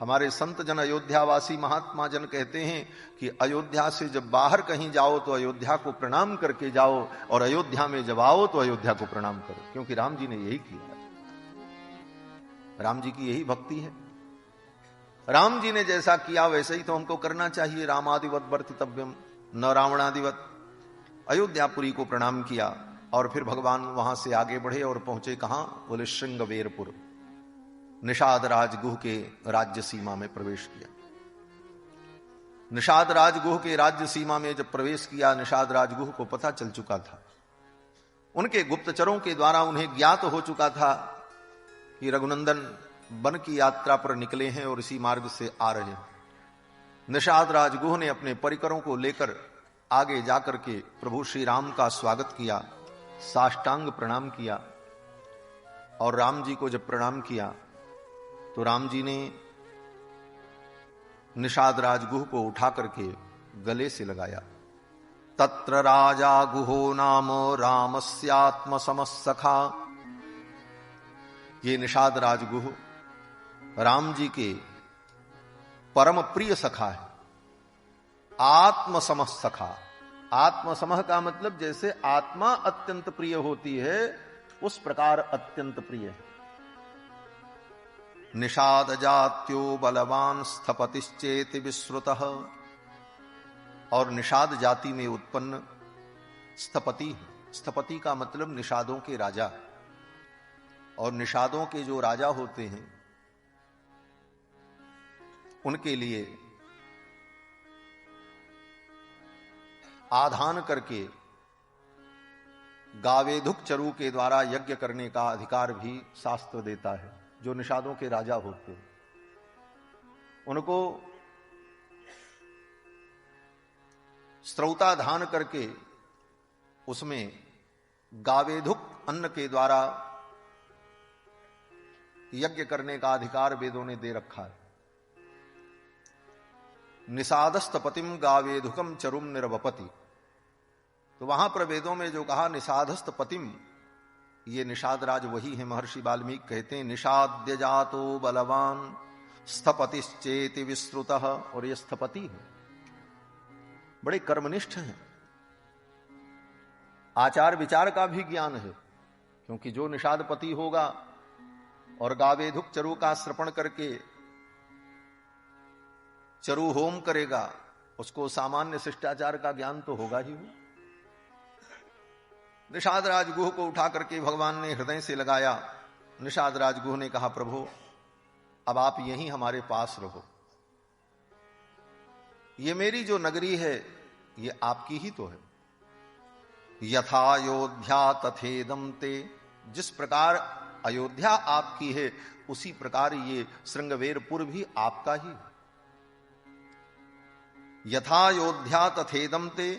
हमारे संत जन, अयोध्यावासी महात्मा जन कहते हैं कि अयोध्या से जब बाहर कहीं जाओ तो अयोध्या को प्रणाम करके जाओ, और अयोध्या में जब आओ तो अयोध्या को प्रणाम करो, क्योंकि राम जी ने यही किया। राम जी की यही भक्ति है। राम जी ने जैसा किया वैसे ही तो हमको करना चाहिए। रामादिवत वर्तितव्यम न रावणादिवत। अयोध्यापुरी को प्रणाम किया और फिर भगवान वहां से आगे बढ़े और पहुंचे कहां? बोले श्रृंगवेरपुर। निषाद राजगुह के राज्य सीमा में प्रवेश किया। निषाद राजगुह के राज्य सीमा में जब प्रवेश किया, निषाद राजगुह को पता चल चुका था, उनके गुप्तचरों के द्वारा उन्हें ज्ञात हो चुका था कि रघुनंदन वन की यात्रा पर निकले हैं और इसी मार्ग से आ रहे हैं। निषाद राजगुह ने अपने परिकरों को लेकर आगे जाकर के प्रभु श्री राम का स्वागत किया, साष्टांग प्रणाम किया। और राम जी को जब प्रणाम किया तो राम जी ने निषाद राजगुह को उठा करके गले से लगाया। तत्र राजा गुहो नाम रामस्यात्म समसखा। ये निषाद राजगुह राम जी के परम प्रिय सखा है, आत्मसमः सखा। आत्मसमः का मतलब जैसे आत्मा अत्यंत प्रिय होती है उस प्रकार अत्यंत प्रिय है। निषाद जात्यो बलवान स्थपतिश्चेति विश्रुतः। और निषाद जाति में उत्पन्न स्थपति है। स्थपति का मतलब निषादों के राजा। और निषादों के जो राजा होते हैं उनके लिए आधान करके गावेधुक चरु के द्वारा यज्ञ करने का अधिकार भी शास्त्र देता है। जो निषादों के राजा होते हैं उनको स्त्रौताधान करके उसमें गावेधुक अन्न के द्वारा यज्ञ करने का अधिकार वेदों ने दे रखा है। निषादस्तपतिम गावेधुकम चरुम निर्वपति। तो वहां पर वेदों में जो कहा निषादस्तपतिम, ये निषाद राज वही है। महर्षि वाल्मीकि कहते हैं निषाद्य जातो बलवान स्थपतिश्चेति विश्रुतः। और ये स्थपति है, बड़े कर्मनिष्ठ हैं, आचार विचार का भी ज्ञान है। क्योंकि जो निषादपति होगा और गावेधुक चरु का श्रवण करके चरु होम करेगा, उसको सामान्य शिष्टाचार का ज्ञान तो होगा ही। निषाद राजगुह को उठा करके भगवान ने हृदय से लगाया। निषाद राजगुह ने कहा, प्रभु अब आप यहीं हमारे पास रहो। ये मेरी जो नगरी है ये आपकी ही तो है। यथा अयोध्या तथेदम ते। जिस प्रकार अयोध्या आपकी है उसी प्रकार ये श्रृंगवेरपुर भी आपका ही है। यथा अयोध्या तथेदम ते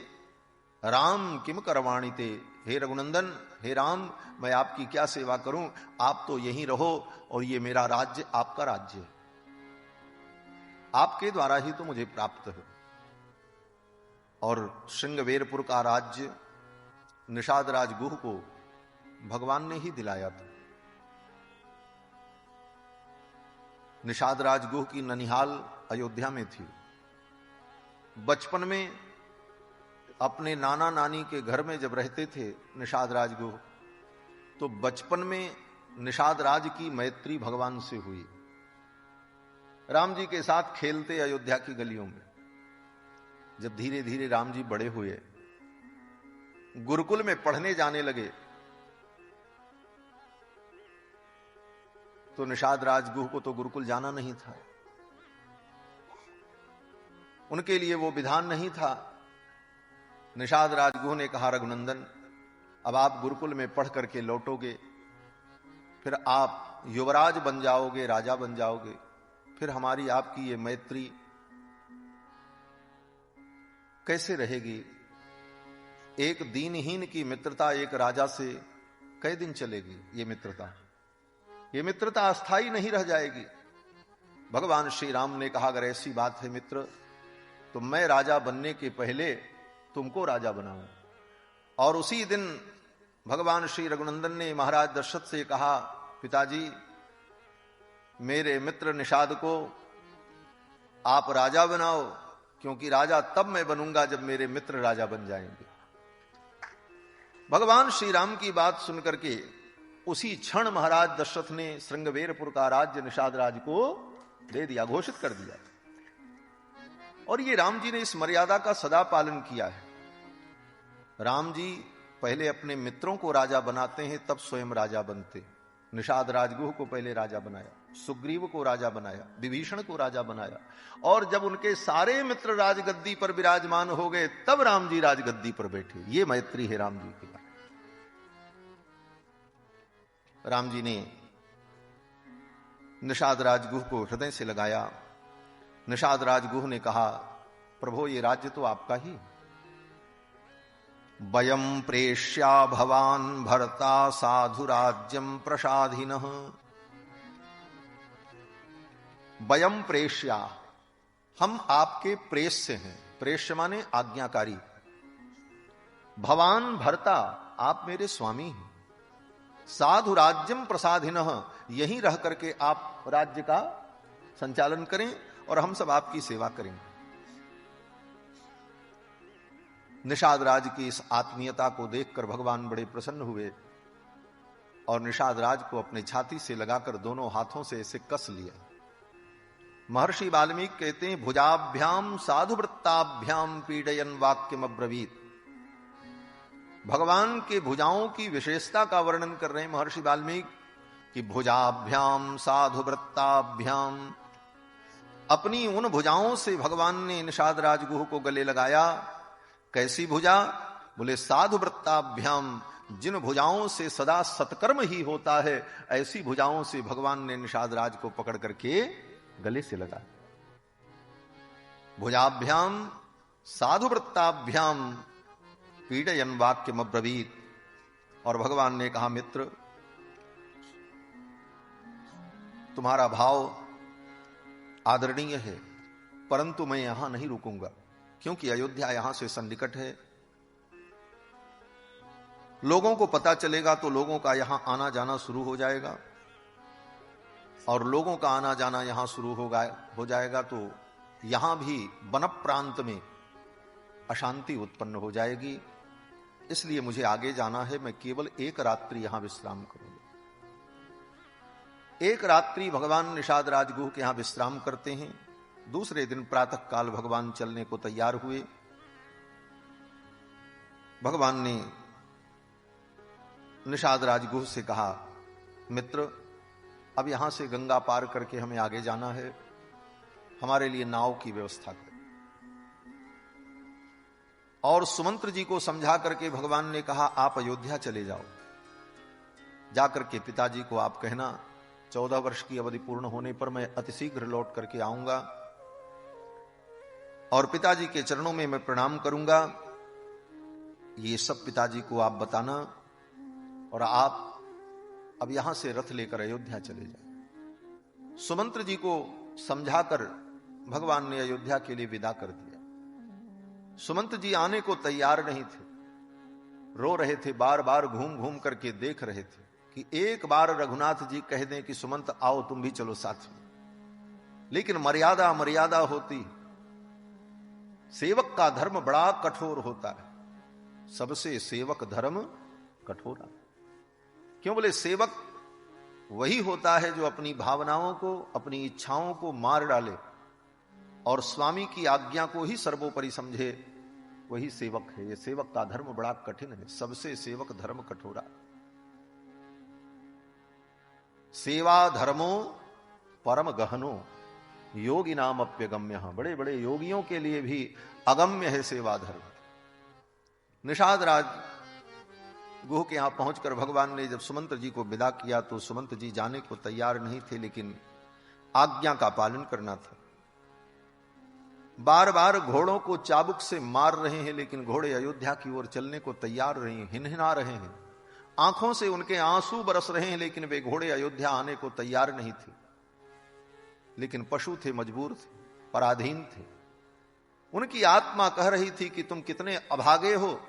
राम किम करवाणी ते। हे रघुनंदन, हे राम, मैं आपकी क्या सेवा करूं, आप तो यहीं रहो और ये मेरा राज्य आपका राज्य है, आपके द्वारा ही तो मुझे प्राप्त है। और श्रृंगवेरपुर का राज्य निषाद राजगुह को भगवान ने ही दिलाया था। निषाद राजगुह की ननिहाल अयोध्या में थी। बचपन में अपने नाना नानी के घर में जब रहते थे निषाद राजगुह, तो बचपन में निषाद राज की मैत्री भगवान से हुई। राम जी के साथ खेलते अयोध्या की गलियों में। जब धीरे धीरे राम जी बड़े हुए, गुरुकुल में पढ़ने जाने लगे, तो निषाद राजगुह को तो गुरुकुल जाना नहीं था, उनके लिए वो विधान नहीं था। निषाद राजगुह ने कहा, रघुनंदन अब आप गुरुकुल में पढ़ करके लौटोगे, फिर आप युवराज बन जाओगे, राजा बन जाओगे, फिर हमारी आपकी ये मैत्री कैसे रहेगी। एक दीनहीन की मित्रता एक राजा से कई दिन चलेगी। ये मित्रता अस्थाई नहीं रह जाएगी। भगवान श्री राम ने कहा, अगर ऐसी बात है मित्र, तो मैं राजा बनने के पहले तुमको राजा बनाऊं। और उसी दिन भगवान श्री रघुनंदन ने महाराज दशरथ से कहा, पिताजी मेरे मित्र निषाद को आप राजा बनाओ, क्योंकि राजा तब मैं बनूंगा जब मेरे मित्र राजा बन जाएंगे। भगवान श्री राम की बात सुनकर के उसी क्षण महाराज दशरथ ने श्रृंगवेरपुर का राज्य निषाद राज को दे दिया, घोषित कर दिया। और ये राम जी ने इस मर्यादा का सदा पालन किया है। राम जी पहले अपने मित्रों को राजा बनाते हैं, तब स्वयं राजा बनते। निषाद राजगुह को पहले राजा बनाया, सुग्रीव को राजा बनाया, विभीषण को राजा बनाया, और जब उनके सारे मित्र राजगद्दी पर विराजमान हो गए तब राम जी राजगद्दी पर बैठे। ये मैत्री है राम जी की। राम जी ने निषाद राजगुह को हृदय से लगाया। निषाद राजगुह ने कहा, प्रभु ये राज्य तो आपका ही। वयम प्रेष्या भवान भरता साधु राज्यम प्रसाधिनः। वयम प्रेष्या, हम आपके प्रेष्य हैं। प्रेष्य माने आज्ञाकारी। भवान भरता, आप मेरे स्वामी हैं। साधु राज्यम प्रसाधिनः, यहीं रह करके आप राज्य का संचालन करें और हम सब आपकी सेवा करेंगे। निषाद राज की इस आत्मीयता को देखकर भगवान बड़े प्रसन्न हुए और निषाद राज को अपने छाती से लगाकर दोनों हाथों से इसे कस लिया। महर्षि वाल्मीकि कहते हैं, भुजाभ्याम साधु वृत्ताभ्याम पीडयन वाक्यम अब्रवीत। भगवान के भुजाओं की विशेषता का वर्णन कर रहे हैं महर्षि वाल्मीकि कि भुजाभ्याम साधु वृत्ताभ्याम, अपनी उन भुजाओं से भगवान ने निषाद राजगुह को गले लगाया। कैसी भुजा? बोले साधु वृत्ताभ्याम, जिन भुजाओं से सदा सत्कर्म ही होता है, ऐसी भुजाओं से भगवान ने निषाद राज को पकड़ करके गले से लगा। भुजाभ्याम साधु वृत्ताभ्याम पीडयन वाक्यम अब्रवीत। और भगवान ने कहा, मित्र तुम्हारा भाव आदरणीय है, परंतु मैं यहां नहीं रुकूंगा, क्योंकि अयोध्या यहां से सन्निकट है। लोगों को पता चलेगा तो लोगों का यहां आना जाना शुरू हो जाएगा, और लोगों का आना जाना यहां शुरू हो जाएगा तो यहां भी वन प्रांत में अशांति उत्पन्न हो जाएगी। इसलिए मुझे आगे जाना है। मैं केवल एक रात्रि यहां विश्राम करूंगा। एक रात्रि भगवान निषाद राजगुह के यहां विश्राम करते हैं। दूसरे दिन प्रातः काल भगवान चलने को तैयार हुए। भगवान ने निषाद राजगुह से कहा, मित्र अब यहां से गंगा पार करके हमें आगे जाना है, हमारे लिए नाव की व्यवस्था करें। और सुमंत्र जी को समझा करके भगवान ने कहा, आप अयोध्या चले जाओ, जाकर के पिताजी को आप कहना 14 वर्ष की अवधि पूर्ण होने पर मैं अतिशीघ्र लौट करके आऊंगा और पिताजी के चरणों में मैं प्रणाम करूंगा। ये सब पिताजी को आप बताना और आप अब यहां से रथ लेकर अयोध्या चले जाए। सुमंत्र जी को समझाकर भगवान ने अयोध्या के लिए विदा कर दिया। सुमंत्र जी आने को तैयार नहीं थे, रो रहे थे, बार बार घूम घूम करके देख रहे थे कि एक बार रघुनाथ जी कह दें कि सुमंत आओ तुम भी चलो साथ में। लेकिन मर्यादा मर्यादा होती। सेवक का धर्म बड़ा कठोर होता है, सबसे सेवक धर्म कठोर। क्यों? बोले सेवक वही होता है जो अपनी भावनाओं को, अपनी इच्छाओं को मार डाले और स्वामी की आज्ञा को ही सर्वोपरि समझे, वही सेवक है। ये सेवक का धर्म बड़ा कठिन है, सबसे सेवक धर्म कठोरा। सेवा धर्मो परम गहनो योगी नाम अप्यगम्य। बड़े बड़े योगियों के लिए भी अगम्य है सेवा धर्म। निषाद राज गुह के यहां पहुंचकर भगवान ने जब सुमंत्र जी को विदा किया तो सुमंत्र जी जाने को तैयार नहीं थे, लेकिन आज्ञा का पालन करना था। बार बार घोड़ों को चाबुक से मार रहे हैं, लेकिन घोड़े अयोध्या की ओर चलने को तैयार रहे हैं, हिनहिना रहे हैं, आंखों से उनके आंसू बरस रहे हैं, लेकिन वे घोड़े अयोध्या आने को तैयार नहीं थे। लेकिन पशु थे, मजबूर थे, पराधीन थे। उनकी आत्मा कह रही थी कि तुम कितने अभागे हो,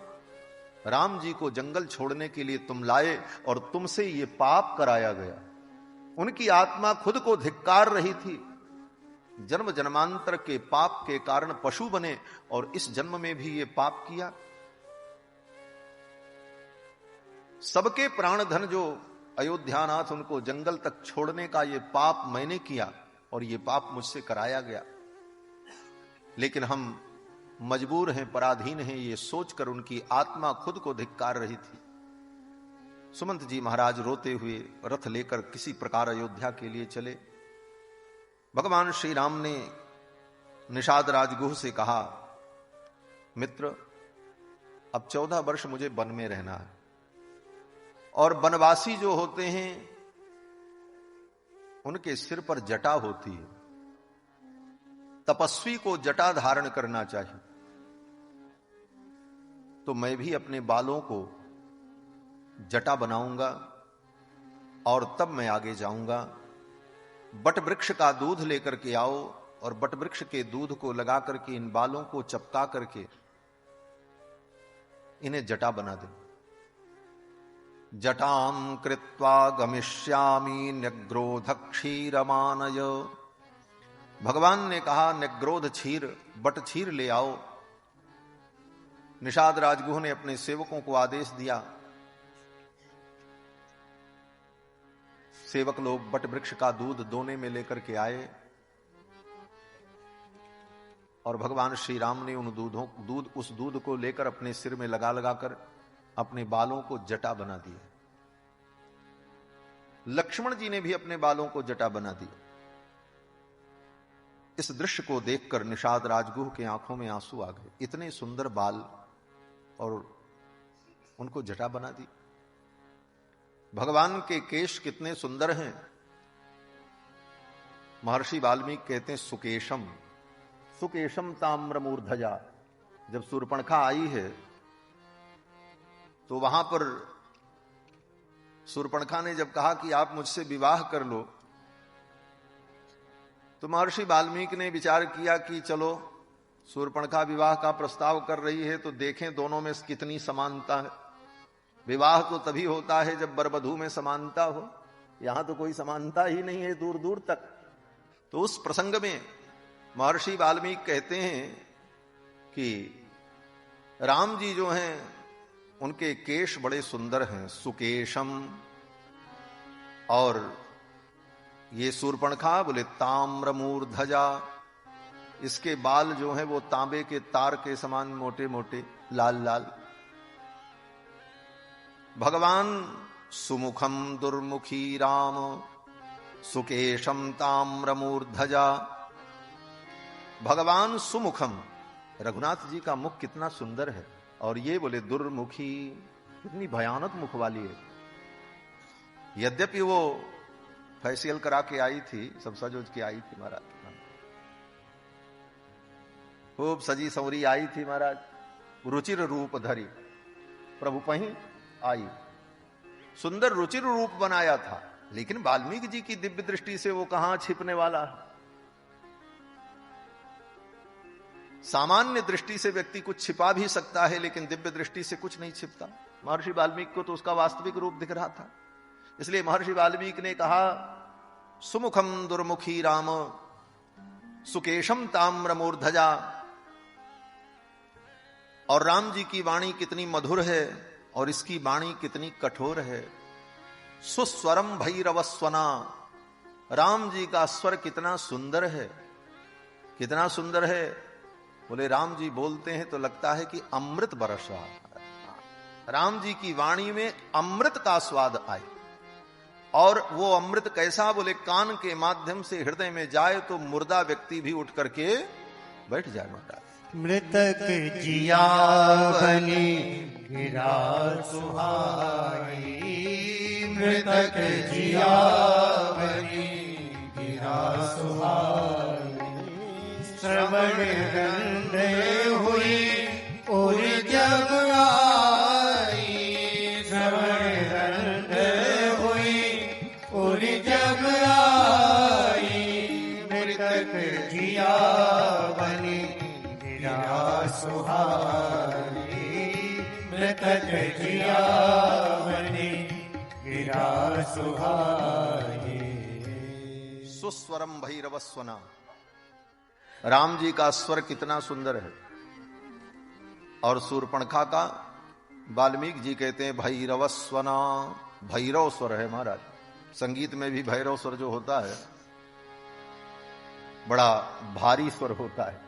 राम जी को जंगल छोड़ने के लिए तुम लाए और तुमसे ये पाप कराया गया। उनकी आत्मा खुद को धिक्कार रही थी। जन्म जन्मांतर के पाप के कारण पशु बने और इस जन्म में भी ये पाप किया। सबके प्राण धन जो अयोध्यानाथ उनको जंगल तक छोड़ने का ये पाप मैंने किया, और ये पाप मुझसे कराया गया, लेकिन हम मजबूर हैं, पराधीन हैं, ये सोचकर उनकी आत्मा खुद को धिक्कार रही थी। सुमंत जी महाराज रोते हुए रथ लेकर किसी प्रकार अयोध्या के लिए चले। भगवान श्री राम ने निषाद राजगुह से कहा, मित्र, अब 14 वर्ष मुझे वन में रहना है, और वनवासी जो होते हैं उनके सिर पर जटा होती है, तपस्वी को जटा धारण करना चाहिए। तो मैं भी अपने बालों को जटा बनाऊंगा और तब मैं आगे जाऊंगा। बट वृक्ष का दूध लेकर के आओ और बट वृक्ष के दूध को लगा करके इन बालों को चपका करके इन्हें जटा बना दे। जटाम कृत्वा गमिष्यामि न्यग्रोध क्षीरमानय। भगवान ने कहा, न्यग्रोध क्षीर, बट क्षीर ले आओ। निषाद राजगुह ने अपने सेवकों को आदेश दिया। सेवक लोग बट वृक्ष का दूध दोने में लेकर के आए और भगवान श्री राम ने उस दूध को लेकर अपने सिर में लगा लगाकर अपने बालों को जटा बना दिया। लक्ष्मण जी ने भी अपने बालों को जटा बना दिया। इस दृश्य को देखकर निषाद राजगुह के आंखों में आंसू आ गए। इतने सुंदर बाल और उनको जटा बना दी। भगवान के केश कितने सुंदर हैं। महर्षि वाल्मीकि कहते हैं, सुकेशम सुकेशम ताम्रमूर्धजा। जब शूर्पणखा आई है तो वहां पर शूर्पणखा ने जब कहा कि आप मुझसे विवाह कर लो, तो महर्षि वाल्मीकि ने विचार किया कि चलो शूर्पणखा विवाह का प्रस्ताव कर रही है तो देखें दोनों में कितनी समानता है। विवाह तो तभी होता है जब वर-वधू में समानता हो। यहां तो कोई समानता ही नहीं है दूर दूर तक। तो उस प्रसंग में महर्षि वाल्मीकि कहते हैं कि राम जी जो हैं उनके केश बड़े सुंदर हैं, सुकेशम। और ये शूर्पणखा बोले ताम्रमूर्धजा, इसके बाल जो हैं वो तांबे के तार के समान मोटे मोटे लाल लाल। भगवान सुमुखम दुर्मुखी राम सुकेशम ताम्रमूर्धजा। भगवान सुमुखम, रघुनाथ जी का मुख कितना सुंदर है, और ये बोले दुर्मुखी, कितनी भयानक मुख वाली है। यद्यपि वो फेशियल करा के आई थी, सब सजोज के आई थी महाराज, खूब सजी संवरी आई थी महाराज, रुचिर रूप धरी प्रभु पही आई, सुंदर रुचिर रूप बनाया था। लेकिन वाल्मीकि जी की दिव्य दृष्टि से वो कहां छिपने वाला है। सामान्य दृष्टि से व्यक्ति कुछ छिपा भी सकता है, लेकिन दिव्य दृष्टि से कुछ नहीं छिपता। महर्षि वाल्मीकि को तो उसका वास्तविक रूप दिख रहा था। इसलिए महर्षि वाल्मीकि ने कहा, सुमुखम दुर्मुखी राम सुकेशम ताम्रमूर्धजा। और राम जी की वाणी कितनी मधुर है और इसकी वाणी कितनी कठोर है। सुस्वरम भैरवस्वना, राम जी का स्वर कितना सुंदर है, कितना सुंदर है। बोले राम जी बोलते हैं तो लगता है कि अमृत बरस रहा है। राम जी की वाणी में अमृत का स्वाद आए। और वो अमृत कैसा, बोले कान के माध्यम से हृदय में जाए तो मुर्दा व्यक्ति भी उठ करके बैठ जाए। महाराज मृतक जिया बनी गिरा सुहाई, मृतक जिया बनी गिरा सुहाई। श्रवण गंधे हुई और जब आई, श्रवण गंधे हुई और जब आई। मृतक जिया बनी सुहाई, मृतक जिया बनी गिरा सुहाई। सुस्वरम भैरवस्वना, राम जी का स्वर कितना सुंदर है। और शूर्पणखा का वाल्मीकि जी कहते हैं भैरवस्वना, भैरव स्वर है महाराज। संगीत में भी भैरव स्वर जो होता है बड़ा भारी स्वर होता है।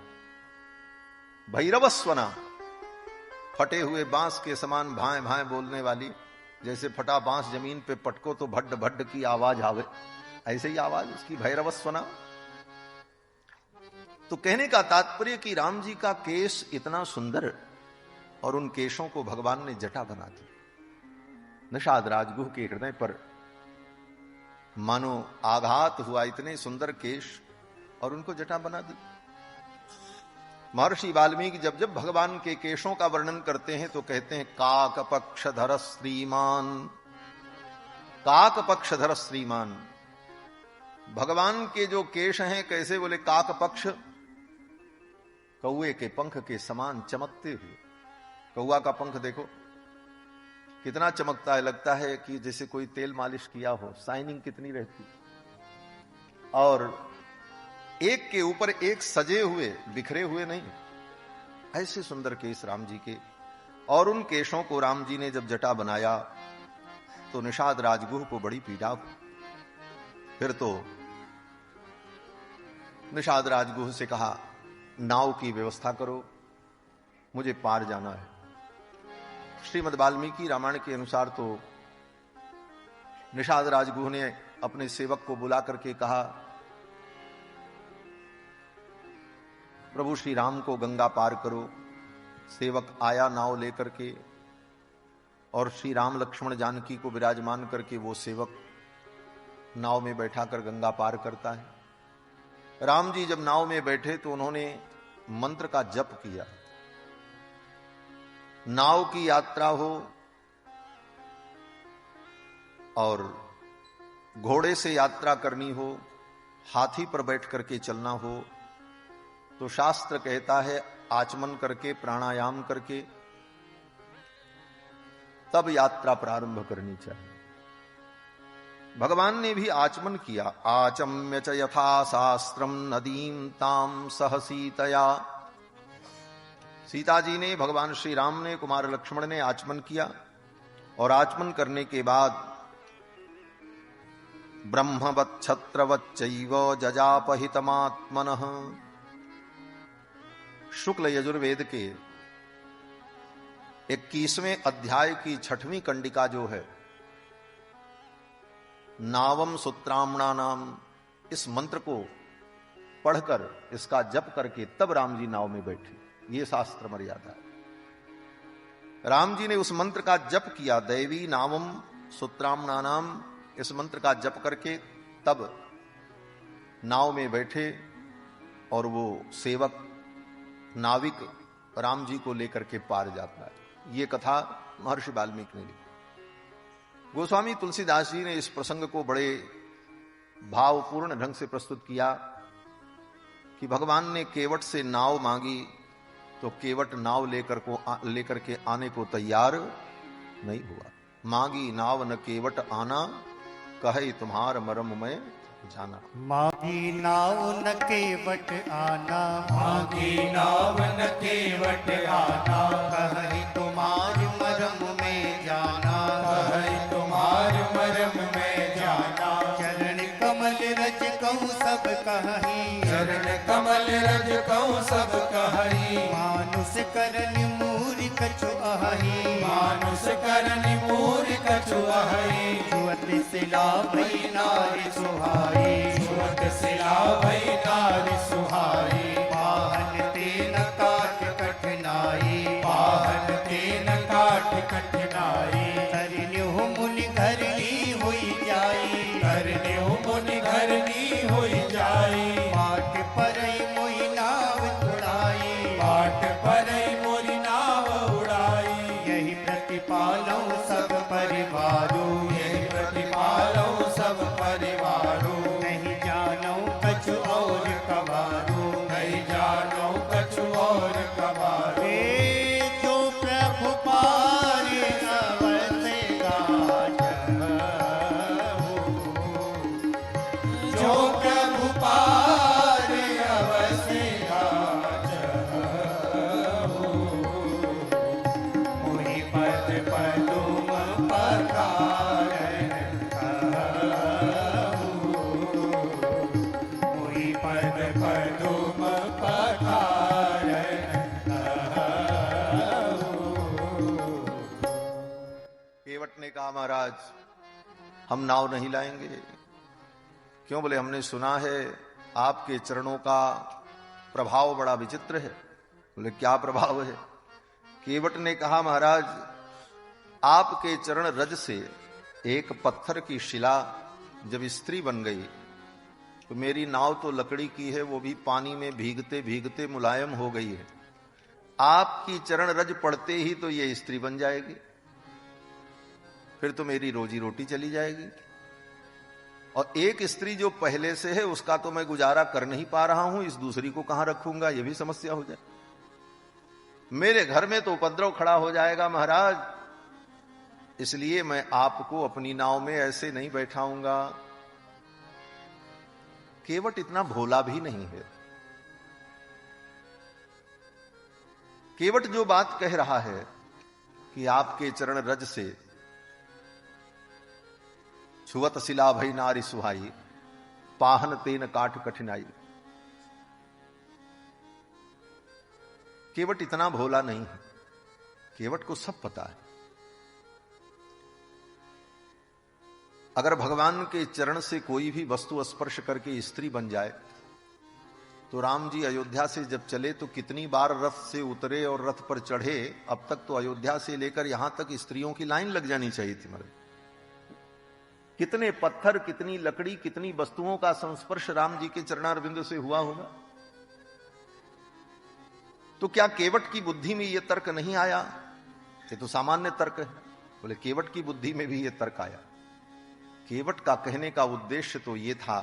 भैरव स्वना, फटे हुए बांस के समान भाए भाए बोलने वाली, जैसे फटा बांस जमीन पे पटको तो भड्ड भड्ड की आवाज आवे, ऐसे ही आवाज उसकी भैरव स्वना। तो कहने का तात्पर्य कि राम जी का केश इतना सुंदर और उन केशों को भगवान ने जटा बना दी। निषाद राजगुह के हृदय पर मानो आघात हुआ, इतने सुंदर केश और उनको जटा बना दी। महर्षि वाल्मीकि जब जब भगवान के केशों का वर्णन करते हैं तो कहते हैं काक पक्षधर श्रीमान, काक पक्षधर श्रीमान। भगवान के जो केश हैं कैसे, बोले काक पक्ष, कौए के पंख के समान चमकते हुए। कौआ का पंख देखो कितना चमकता है, लगता है कि जैसे कोई तेल मालिश किया हो, शाइनिंग कितनी रहती। और एक के ऊपर एक सजे हुए, बिखरे हुए नहीं, ऐसे सुंदर केश राम जी के। और उन केशों को राम जी ने जब जटा बनाया तो निषाद राजगुह को बड़ी पीड़ा हुई। फिर तो निषाद राजगुह से कहा नाव की व्यवस्था करो, मुझे पार जाना है। श्रीमद् वाल्मीकि रामायण के अनुसार तो निषाद राजगुह ने अपने सेवक को बुला करके कहा प्रभु श्री राम को गंगा पार करो। सेवक आया नाव लेकर के और श्री राम लक्ष्मण जानकी को विराजमान करके वो सेवक नाव में बैठा कर गंगा पार करता है। राम जी जब नाव में बैठे तो उन्होंने मंत्र का जप किया। नाव की यात्रा हो और घोड़े से यात्रा करनी हो, हाथी पर बैठ करके चलना हो, तो शास्त्र कहता है आचमन करके, प्राणायाम करके तब यात्रा प्रारंभ करनी चाहिए। भगवान ने भी आचमन किया। आचम्य च यथा शास्त्रम नदीम ताम सह सीतया। सीता जी ने, भगवान श्री राम ने, कुमार लक्ष्मण ने आचमन किया और आचमन करने के बाद ब्रह्मवत् छत्रवच्चैव जजापहितमात्मनः। शुक्ल यजुर्वेद के 21वें अध्याय की 6वीं कंडिका जो है, नावम सूत्रामणा नाम, इस मंत्र को पढ़कर, इसका जप करके तब राम जी नाव में बैठे। ये शास्त्र मर्यादा है। राम जी ने उस मंत्र का जप किया, दैवी नामम सूत्रामणा नाम, इस मंत्र का जप करके तब नाव में बैठे और वो सेवक नाविक राम जी को लेकर के पार जाता है। ये कथा महर्षि वाल्मीकि ने लिखी। गोस्वामी तुलसीदास जी ने इस प्रसंग को बड़े भावपूर्ण ढंग से प्रस्तुत किया कि भगवान ने केवट से नाव मांगी तो केवट नाव लेकर के आने को तैयार नहीं हुआ। मांगी नाव न केवट आना, कहे तुम्हार मरम में जाना। मांगी नाव न केवट आना, मांगी नाव न केवट आना, कहे तुम्हार मरम में जाना, कहे तुम्हार मरम में जाना। चरण कमल रज कहूँ सब कहीं, चरण कमल रज कहूँ सब कहीं। मानुष करन मूर कछु अहि, मानुष करन मूर कछु अहि। छुअत सिला भई नारी सुहाई, छुअत सिला भई नारी सुहाई। पाहन तेन काट कठिनाई, पाहन तेन काट कठिनाई। करन्यु मुनि घरनी हुई जाई, करन्यु मुनि घरनी हुई जाई। पाट परई मोहि नाव उड़ाई, पाट परई मोहि नाव उड़ाई। यही प्रतिपालौ सब परिवारो, यही प्रतिपालौ सब परिवारो। नहीं जानो कछु और कबारो, नहीं जानो कछु और कबारो। जो प्रभु पार अवश्य गाजहु, जो प्रभु पार अवश्य गाजहु। मोहि पद पदुम पखारन कहु, महाराज हम नाव नहीं लाएंगे। क्यों? बोले हमने सुना है आपके चरणों का प्रभाव बड़ा विचित्र है। बोले क्या प्रभाव है? केवट ने कहा महाराज आपके चरण रज से एक पत्थर की शिला जब स्त्री बन गई तो मेरी नाव तो लकड़ी की है, वो भी पानी में भीगते भीगते मुलायम हो गई है। आपकी चरण रज पड़ते ही तो ये स्त्री बन जाएगी, फिर तो मेरी रोजी रोटी चली जाएगी। और एक स्त्री जो पहले से है उसका तो मैं गुजारा कर नहीं पा रहा हूं, इस दूसरी को कहां रखूंगा, यह भी समस्या हो जाए। मेरे घर में तो उपद्रव खड़ा हो जाएगा महाराज, इसलिए मैं आपको अपनी नाव में ऐसे नहीं बैठाऊंगा। केवट इतना भोला भी नहीं है। केवट जो बात कह रहा है कि आपके चरण रज से छुअत शिला भई नारी सुहाई, पाहन तेन काट कठिनाई, केवट इतना भोला नहीं है। केवट को सब पता है। अगर भगवान के चरण से कोई भी वस्तु स्पर्श करके स्त्री बन जाए तो राम जी अयोध्या से जब चले तो कितनी बार रथ से उतरे और रथ पर चढ़े, अब तक तो अयोध्या से लेकर यहां तक स्त्रियों की लाइन लग जानी चाहिए थी। मरे कितने पत्थर, कितनी लकड़ी, कितनी वस्तुओं का संस्पर्श राम जी के चरणारविंद से हुआ होगा। तो क्या केवट की बुद्धि में यह तर्क नहीं आया? ये तो सामान्य तर्क है। बोले केवट की बुद्धि में भी यह तर्क आया। केवट का कहने का उद्देश्य तो यह था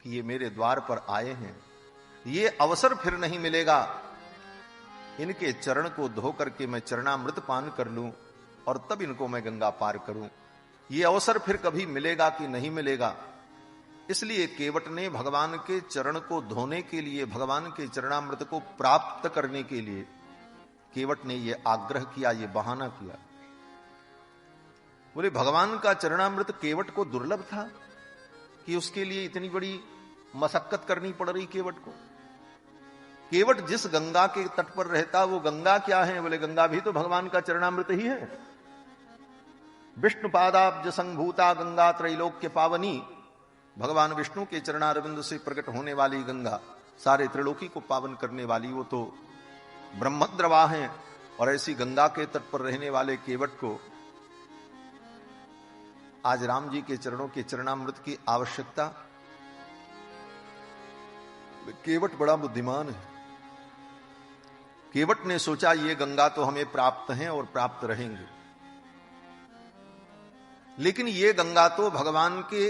कि ये मेरे द्वार पर आए हैं, ये अवसर फिर नहीं मिलेगा, इनके चरण को धो करके मैं चरणामृत पान कर लूं और तब इनको मैं गंगा पार करूं। ये अवसर फिर कभी मिलेगा कि नहीं मिलेगा। इसलिए केवट ने भगवान के चरण को धोने के लिए, भगवान के चरणामृत को प्राप्त करने के लिए केवट ने यह आग्रह किया, यह बहाना किया। बोले भगवान का चरणामृत केवट को दुर्लभ था कि उसके लिए इतनी बड़ी मशक्कत करनी पड़ रही केवट को। केवट जिस गंगा के तट पर रहता वो गंगा क्या है? बोले गंगा भी तो भगवान का चरणामृत ही है। विष्णु पादाब्ज संभूता गंगा त्रैलोक्य पावनी, भगवान विष्णु के चरणारविंद से प्रकट होने वाली गंगा सारे त्रिलोकी को पावन करने वाली, वो तो ब्रह्मद्रवा है। और ऐसी गंगा के तट पर रहने वाले केवट को आज राम जी के चरणों के चरणामृत की आवश्यकता। केवट बड़ा बुद्धिमान है। केवट ने सोचा ये गंगा तो हमें प्राप्त है और प्राप्त रहेंगे, लेकिन ये गंगा तो भगवान के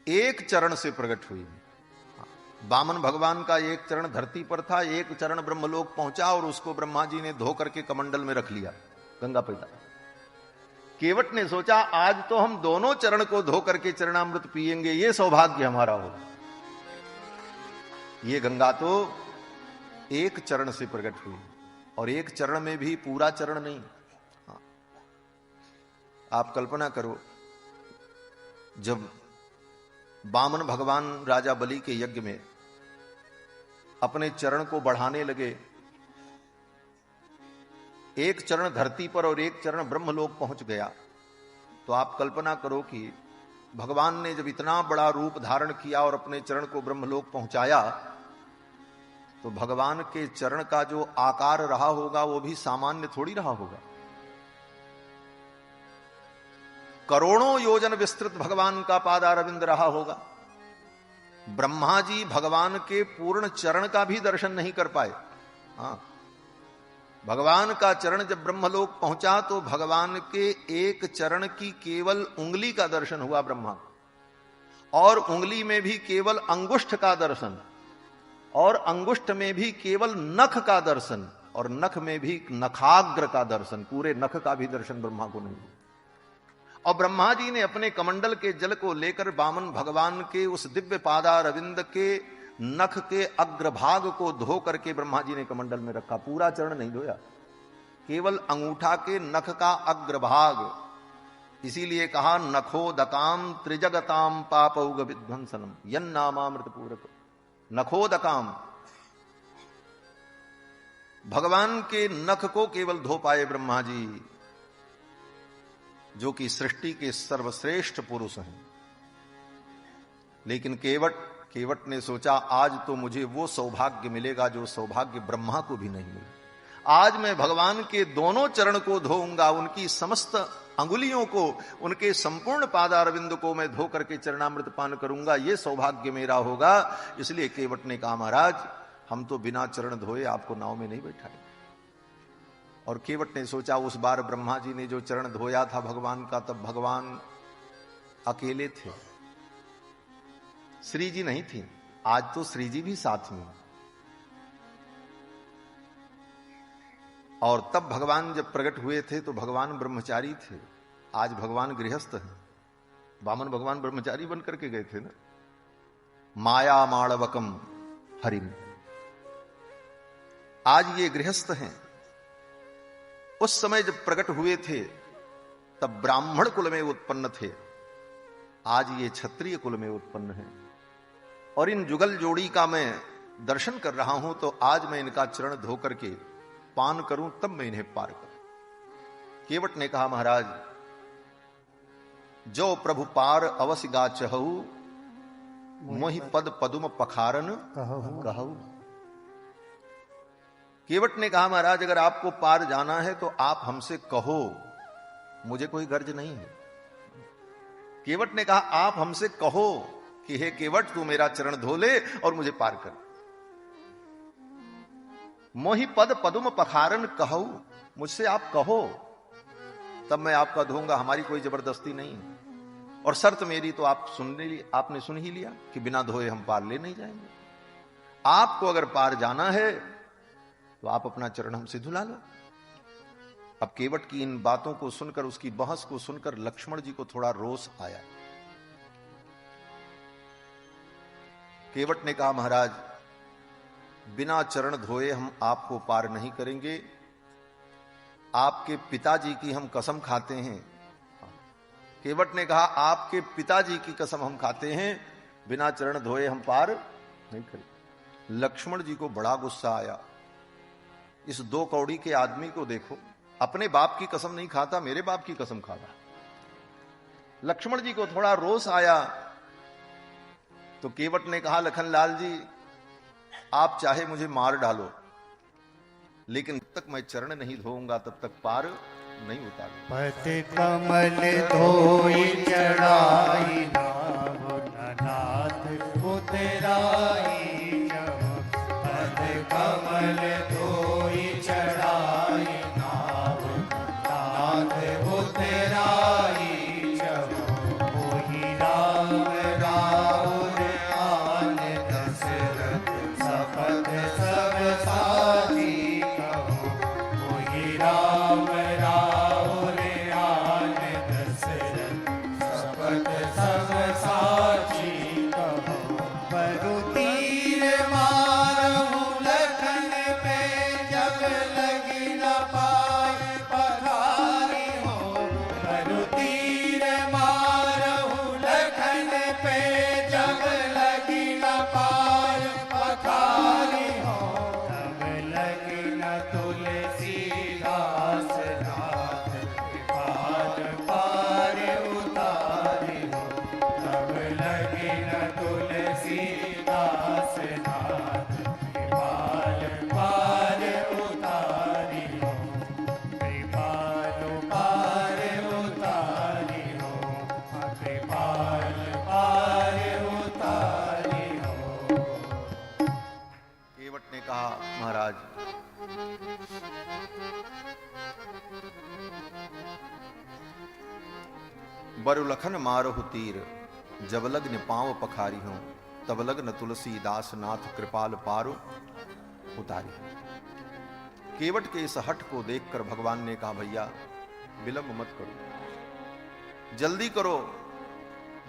एक चरण से प्रकट हुई है। वामन भगवान का एक चरण धरती पर था, एक चरण ब्रह्मलोक पहुंचा और उसको ब्रह्मा जी ने धो करके कमंडल में रख लिया गंगा पिता। केवट ने सोचा आज तो हम दोनों चरण को धो करके चरणामृत पिएंगे, ये सौभाग्य हमारा हो। ये गंगा तो एक चरण से प्रकट हुई, और एक चरण में भी पूरा चरण नहीं। आप कल्पना करो, जब वामन भगवान राजा बलि के यज्ञ में अपने चरण को बढ़ाने लगे, एक चरण धरती पर और एक चरण ब्रह्मलोक पहुंच गया, तो आप कल्पना करो कि भगवान ने जब इतना बड़ा रूप धारण किया और अपने चरण को ब्रह्मलोक पहुंचाया, तो भगवान के चरण का जो आकार रहा होगा वो भी सामान्य थोड़ी रहा होगा। करोड़ों योजन विस्तृत भगवान का पादारविंद रहा होगा। ब्रह्मा जी भगवान के पूर्ण चरण का भी दर्शन नहीं कर पाए। हाँ, भगवान का चरण जब ब्रह्मलोक पहुंचा तो भगवान के एक चरण की केवल उंगली का दर्शन हुआ ब्रह्मा, और उंगली में भी केवल अंगुष्ठ का दर्शन, और अंगुष्ठ में भी केवल नख का दर्शन, और नख में भी नखाग्र का दर्शन, पूरे नख का भी दर्शन ब्रह्मा को नहीं। और ब्रह्मा जी ने अपने कमंडल के जल को लेकर वामन भगवान के उस दिव्य पादारविंद के नख के अग्रभाग को धो करके ब्रह्मा जी ने कमंडल में रखा। पूरा चरण नहीं धोया, केवल अंगूठा के नख का अग्रभाग। इसीलिए कहा नखोदकाम त्रिजगताम पापौग विध्वंसनम यन्नामामृत पूरक। नखोदकाम, भगवान के नख को केवल धो पाए ब्रह्मा जी। जो कि सृष्टि के सर्वश्रेष्ठ पुरुष हैं। लेकिन केवट ने सोचा आज तो मुझे वो सौभाग्य मिलेगा जो सौभाग्य ब्रह्मा को भी नहीं मिला। आज मैं भगवान के दोनों चरण को धोऊंगा, उनकी समस्त अंगुलियों को, उनके संपूर्ण पादारविंद को मैं धो करके चरणामृत पान करूंगा, ये सौभाग्य मेरा होगा। इसलिए केवट ने कहा महाराज हम तो बिना चरण धोए आपको नाव में नहीं बैठाएंगे। और केवट ने सोचा उस बार ब्रह्मा जी ने जो चरण धोया था भगवान का, तब भगवान अकेले थे, श्री जी नहीं थी। आज तो श्री जी भी साथ में। और तब भगवान जब प्रकट हुए थे तो भगवान ब्रह्मचारी थे, आज भगवान गृहस्थ हैं। वामन भगवान ब्रह्मचारी बन करके गए थे ना। माया माणवकम हरिम, आज ये गृहस्थ हैं। उस समय जब प्रकट हुए थे तब ब्राह्मण कुल में उत्पन्न थे, आज ये क्षत्रिय कुल में उत्पन्न है। और इन जुगल जोड़ी का मैं दर्शन कर रहा हूं, तो आज मैं इनका चरण धो करके पान करूं, तब मैं इन्हें पार करूं। केवट ने कहा महाराज जो प्रभु पार अवश्य गा चहु, मोहि पद पदुम पखारन कहु। केवट ने कहा महाराज अगर आपको पार जाना है तो आप हमसे कहो, मुझे कोई गर्ज नहीं है। केवट ने कहा आप हमसे कहो कि हे केवट तू मेरा चरण धो ले और मुझे पार कर। मोहि पद पदुम पखारन कहू, मुझसे आप कहो तब मैं आपका धोऊंगा, हमारी कोई जबरदस्ती नहीं है। और शर्त मेरी तो आपने सुन ही लिया कि बिना धोए हम पार ले नहीं जाएंगे। आपको अगर पार जाना है तो आप अपना चरण हमसे धुला लो। अब केवट की इन बातों को सुनकर, उसकी बहस को सुनकर लक्ष्मण जी को थोड़ा रोष आया। केवट ने कहा महाराज बिना चरण धोए हम आपको पार नहीं करेंगे। आपके पिताजी की हम कसम खाते हैं। केवट ने कहा आपके पिताजी की कसम हम खाते हैं, बिना चरण धोए हम पार नहीं करेंगे। लक्ष्मण जी को बड़ा गुस्सा आया। इस 2 कौड़ी के आदमी को देखो, अपने बाप की कसम नहीं खाता, मेरे बाप की कसम खाता। लक्ष्मण जी को थोड़ा रोष आया तो केवट ने कहा लखनलाल जी आप चाहे मुझे मार डालो, लेकिन जब तक मैं चरण नहीं धोऊंगा तब तक पार नहीं उतारूंगा। पद कमल धोई चढ़ाई नाथ उतराई जब, पद कमल धोई चढ़ाई नाथ उतराई जब, वही राम राउर आन दशरथ सपथ सब साथी कहो, वही राम राउर आन दशरथ सपथ सब साथी कहो। परु तीर मारहु लखन पे जब लगी न पाए पधारी हो, परु तीर मारहु लखन पे जब लगी न पाए पधारी हो, तब लगी न तुलसीदास नाथ कृपाल पार उतारी हो, तब लगी न तुलसीदास नाथ कृपाल पार उतारी हो, कृपाल पार उतारी हो, कृपाल पार उतारी हो। केवट ने कहा महाराज बरु लखन मारहु तीर जब लग्न पांव पखारी हूं, तब लग्न तुलसीदास नाथ कृपाल पारो उतारी। केवट के इस हठ को देखकर भगवान ने कहा भैया विलंब मत करो, जल्दी करो,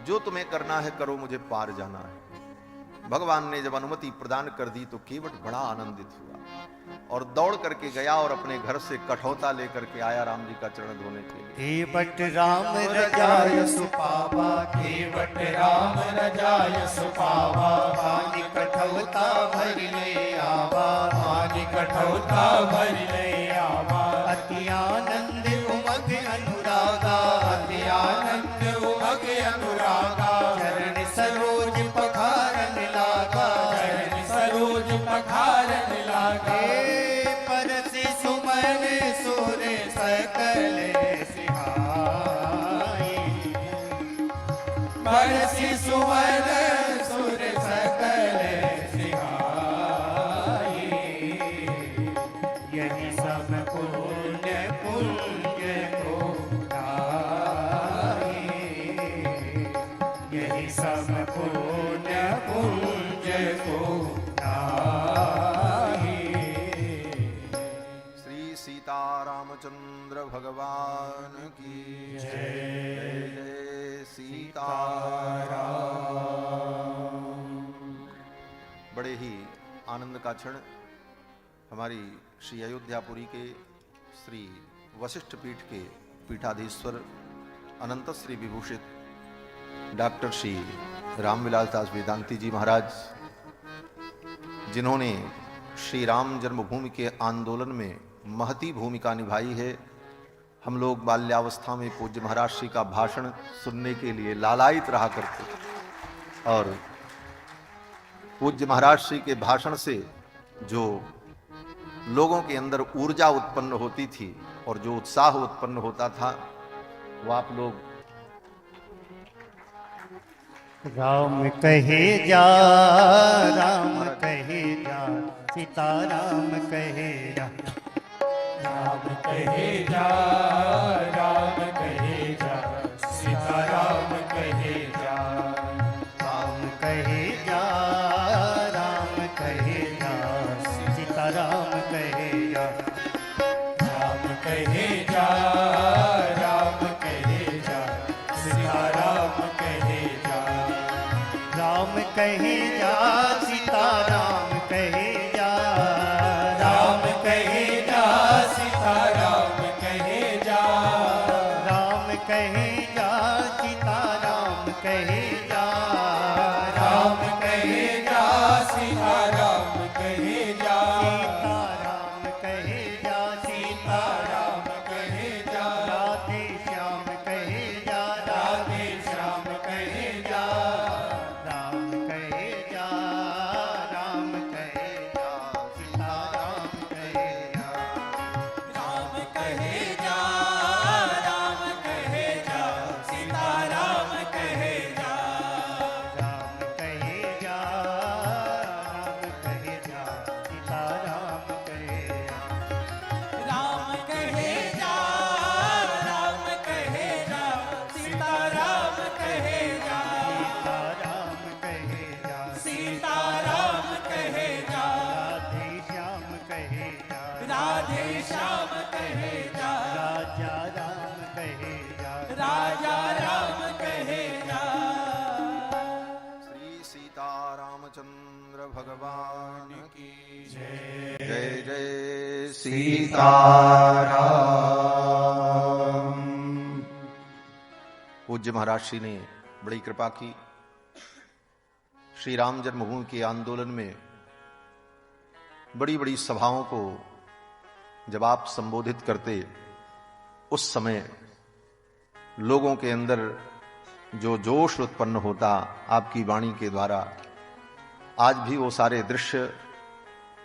जो तुम्हें करना है करो, मुझे पार जाना है। भगवान ने जब अनुमति प्रदान कर दी तो केवट बड़ा आनंदित हुआ और दौड़ करके गया और अपने घर से कठौता लेकर के आया राम जी का चरण धोने के लिए। केवट राम रजाय सुपावा, केवट राम रजाय सुपावा, पानी कठौता भर ले आवा, पानी कठौता भर ले आवा। अति आनंद उमग अनुरागा, पुण्य पुंज को नाही। श्री सीतारामचंद्र भगवान की जय। सीताराम। बड़े ही आनंद का क्षण हमारी श्री अयोध्यापुरी के श्री वशिष्ठ पीठ के पीठाधीश्वर अनंत श्री विभूषित डॉक्टर श्री रामविलास दास वेदांती जी महाराज, जिन्होंने श्री राम जन्मभूमि के आंदोलन में महती भूमिका निभाई है। हम लोग बाल्यावस्था में पूज्य महाराज श्री का भाषण सुनने के लिए लालायित रहा करते और पूज्य महाराज श्री के भाषण से जो लोगों के अंदर ऊर्जा उत्पन्न होती थी और जो उत्साह उत्पन्न होता था वो आप लोग राम कहे जा, राम कहे जा, सीताराम कहे जा। राम कहे जा, राम कहे जा, सीताराम कहे जा। राम कहे जा, राम कहे जा, सीताराम कहे जा। राम कहे जा, राम कहे जा, सीताराम कहे जा। राम कहे जा, सीताराम कहे जा। राम कहे जा, सीताराम कहे जा। राम कहे जा, सीताराम कहे जा। राम कहे जा, सीताराम कहे जा। सीताराम कहे जा, सीताराम कहे जा। राधे श्याम कहे जा, राधे श्याम कहे जा। राम कहे जा, राम कहे जा, सीताराम कहे जा। राम कहे जा, राम कहे जा, सीताराम कहे जा। राम कहे जा, राम कहे जा, सीताराम कहे जा। राम कहे जा, राम कहे जा, सीताराम कहे जा। सीताराम कहे जा, सीताराम कहे जा। राधे श्याम कहे जा, राधे श्याम कहे जा। राजा राम कहे जा, राजा राम कहे जा। श्री सीतारामचंद्र भगवान की जय। जय जय सीताराम। पूज्य महाराज श्री ने बड़ी कृपा की। श्री राम जन्मभूमि के आंदोलन में बड़ी बड़ी सभाओं को जब आप संबोधित करते, उस समय लोगों के अंदर जो जोश उत्पन्न होता आपकी वाणी के द्वारा, आज भी वो सारे दृश्य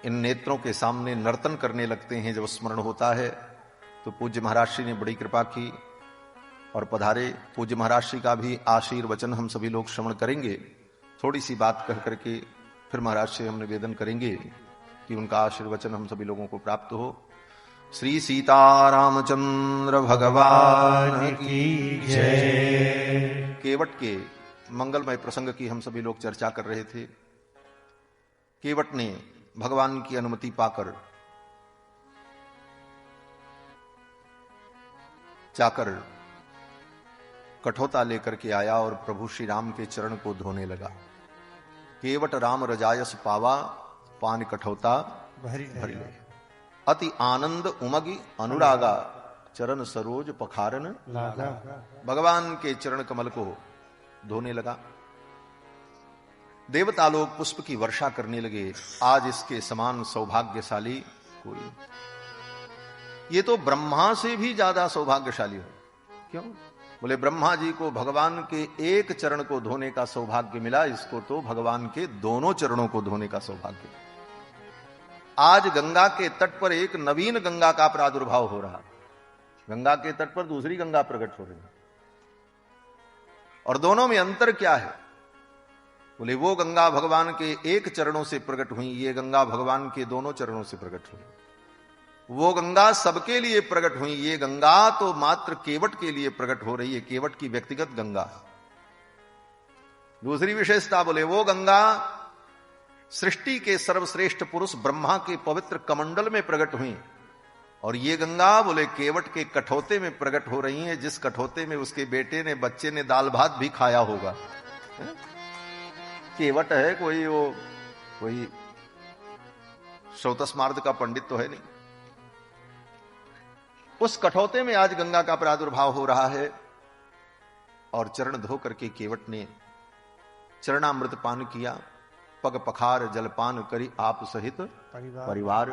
इन नेत्रों के सामने नर्तन करने लगते हैं जब स्मरण होता है। तो पूज्य महाराज श्री ने बड़ी कृपा की और पधारे। पूज्य महाराज श्री का भी आशीर्वचन हम सभी लोग श्रवण करेंगे। थोड़ी सी बात कह करके फिर महाराज से हम निवेदन करेंगे कि उनका आशीर्वचन हम सभी लोगों को प्राप्त हो। श्री सीतारामचंद्र भगवान की जय। केवट के मंगलमय प्रसंग की हम सभी लोग चर्चा कर रहे थे। केवट ने भगवान की अनुमति पाकर जाकर कठौता लेकर के आया और प्रभु श्री राम के चरण को धोने लगा। केवट राम रजायस पावा, पान कठौता भरी ले। अति आनंद उमगी अनुरागा, चरण सरोज पखारन लागा। भगवान के चरण कमल को धोने लगा। देवता लोग पुष्प की वर्षा करने लगे। आज इसके समान सौभाग्यशाली कोई, ये तो ब्रह्मा से भी ज्यादा सौभाग्यशाली हो। क्यों? बोले ब्रह्मा जी को भगवान के एक चरण को धोने का सौभाग्य मिला, इसको तो भगवान के दोनों चरणों को धोने का सौभाग्य। आज गंगा के तट पर एक नवीन गंगा का प्रादुर्भाव हो रहा। गंगा के तट पर दूसरी गंगा प्रकट हो रही है और दोनों में अंतर क्या है? बोले वो गंगा भगवान के एक चरणों से प्रकट हुई, ये गंगा भगवान के दोनों चरणों से प्रकट हुई। वो गंगा सबके लिए प्रकट हुई, ये गंगा तो मात्र केवट के लिए प्रकट हो रही है। केवट की व्यक्तिगत गंगा। दूसरी विशेषता बोले वो गंगा सृष्टि के सर्वश्रेष्ठ पुरुष ब्रह्मा के पवित्र कमंडल में प्रकट हुई, और ये गंगा बोले केवट के कठौते में प्रकट हो रही हैं, जिस कठौते में उसके बेटे ने बच्चे ने दाल भात भी खाया होगा। केवट है कोई श्रोतस्मार्द का पंडित तो है नहीं। उस कठौते में आज गंगा का प्रादुर्भाव हो रहा है, और चरण धो करके केवट ने चरणामृत पान किया। पग पखार जलपान करी आप सहित परिवार,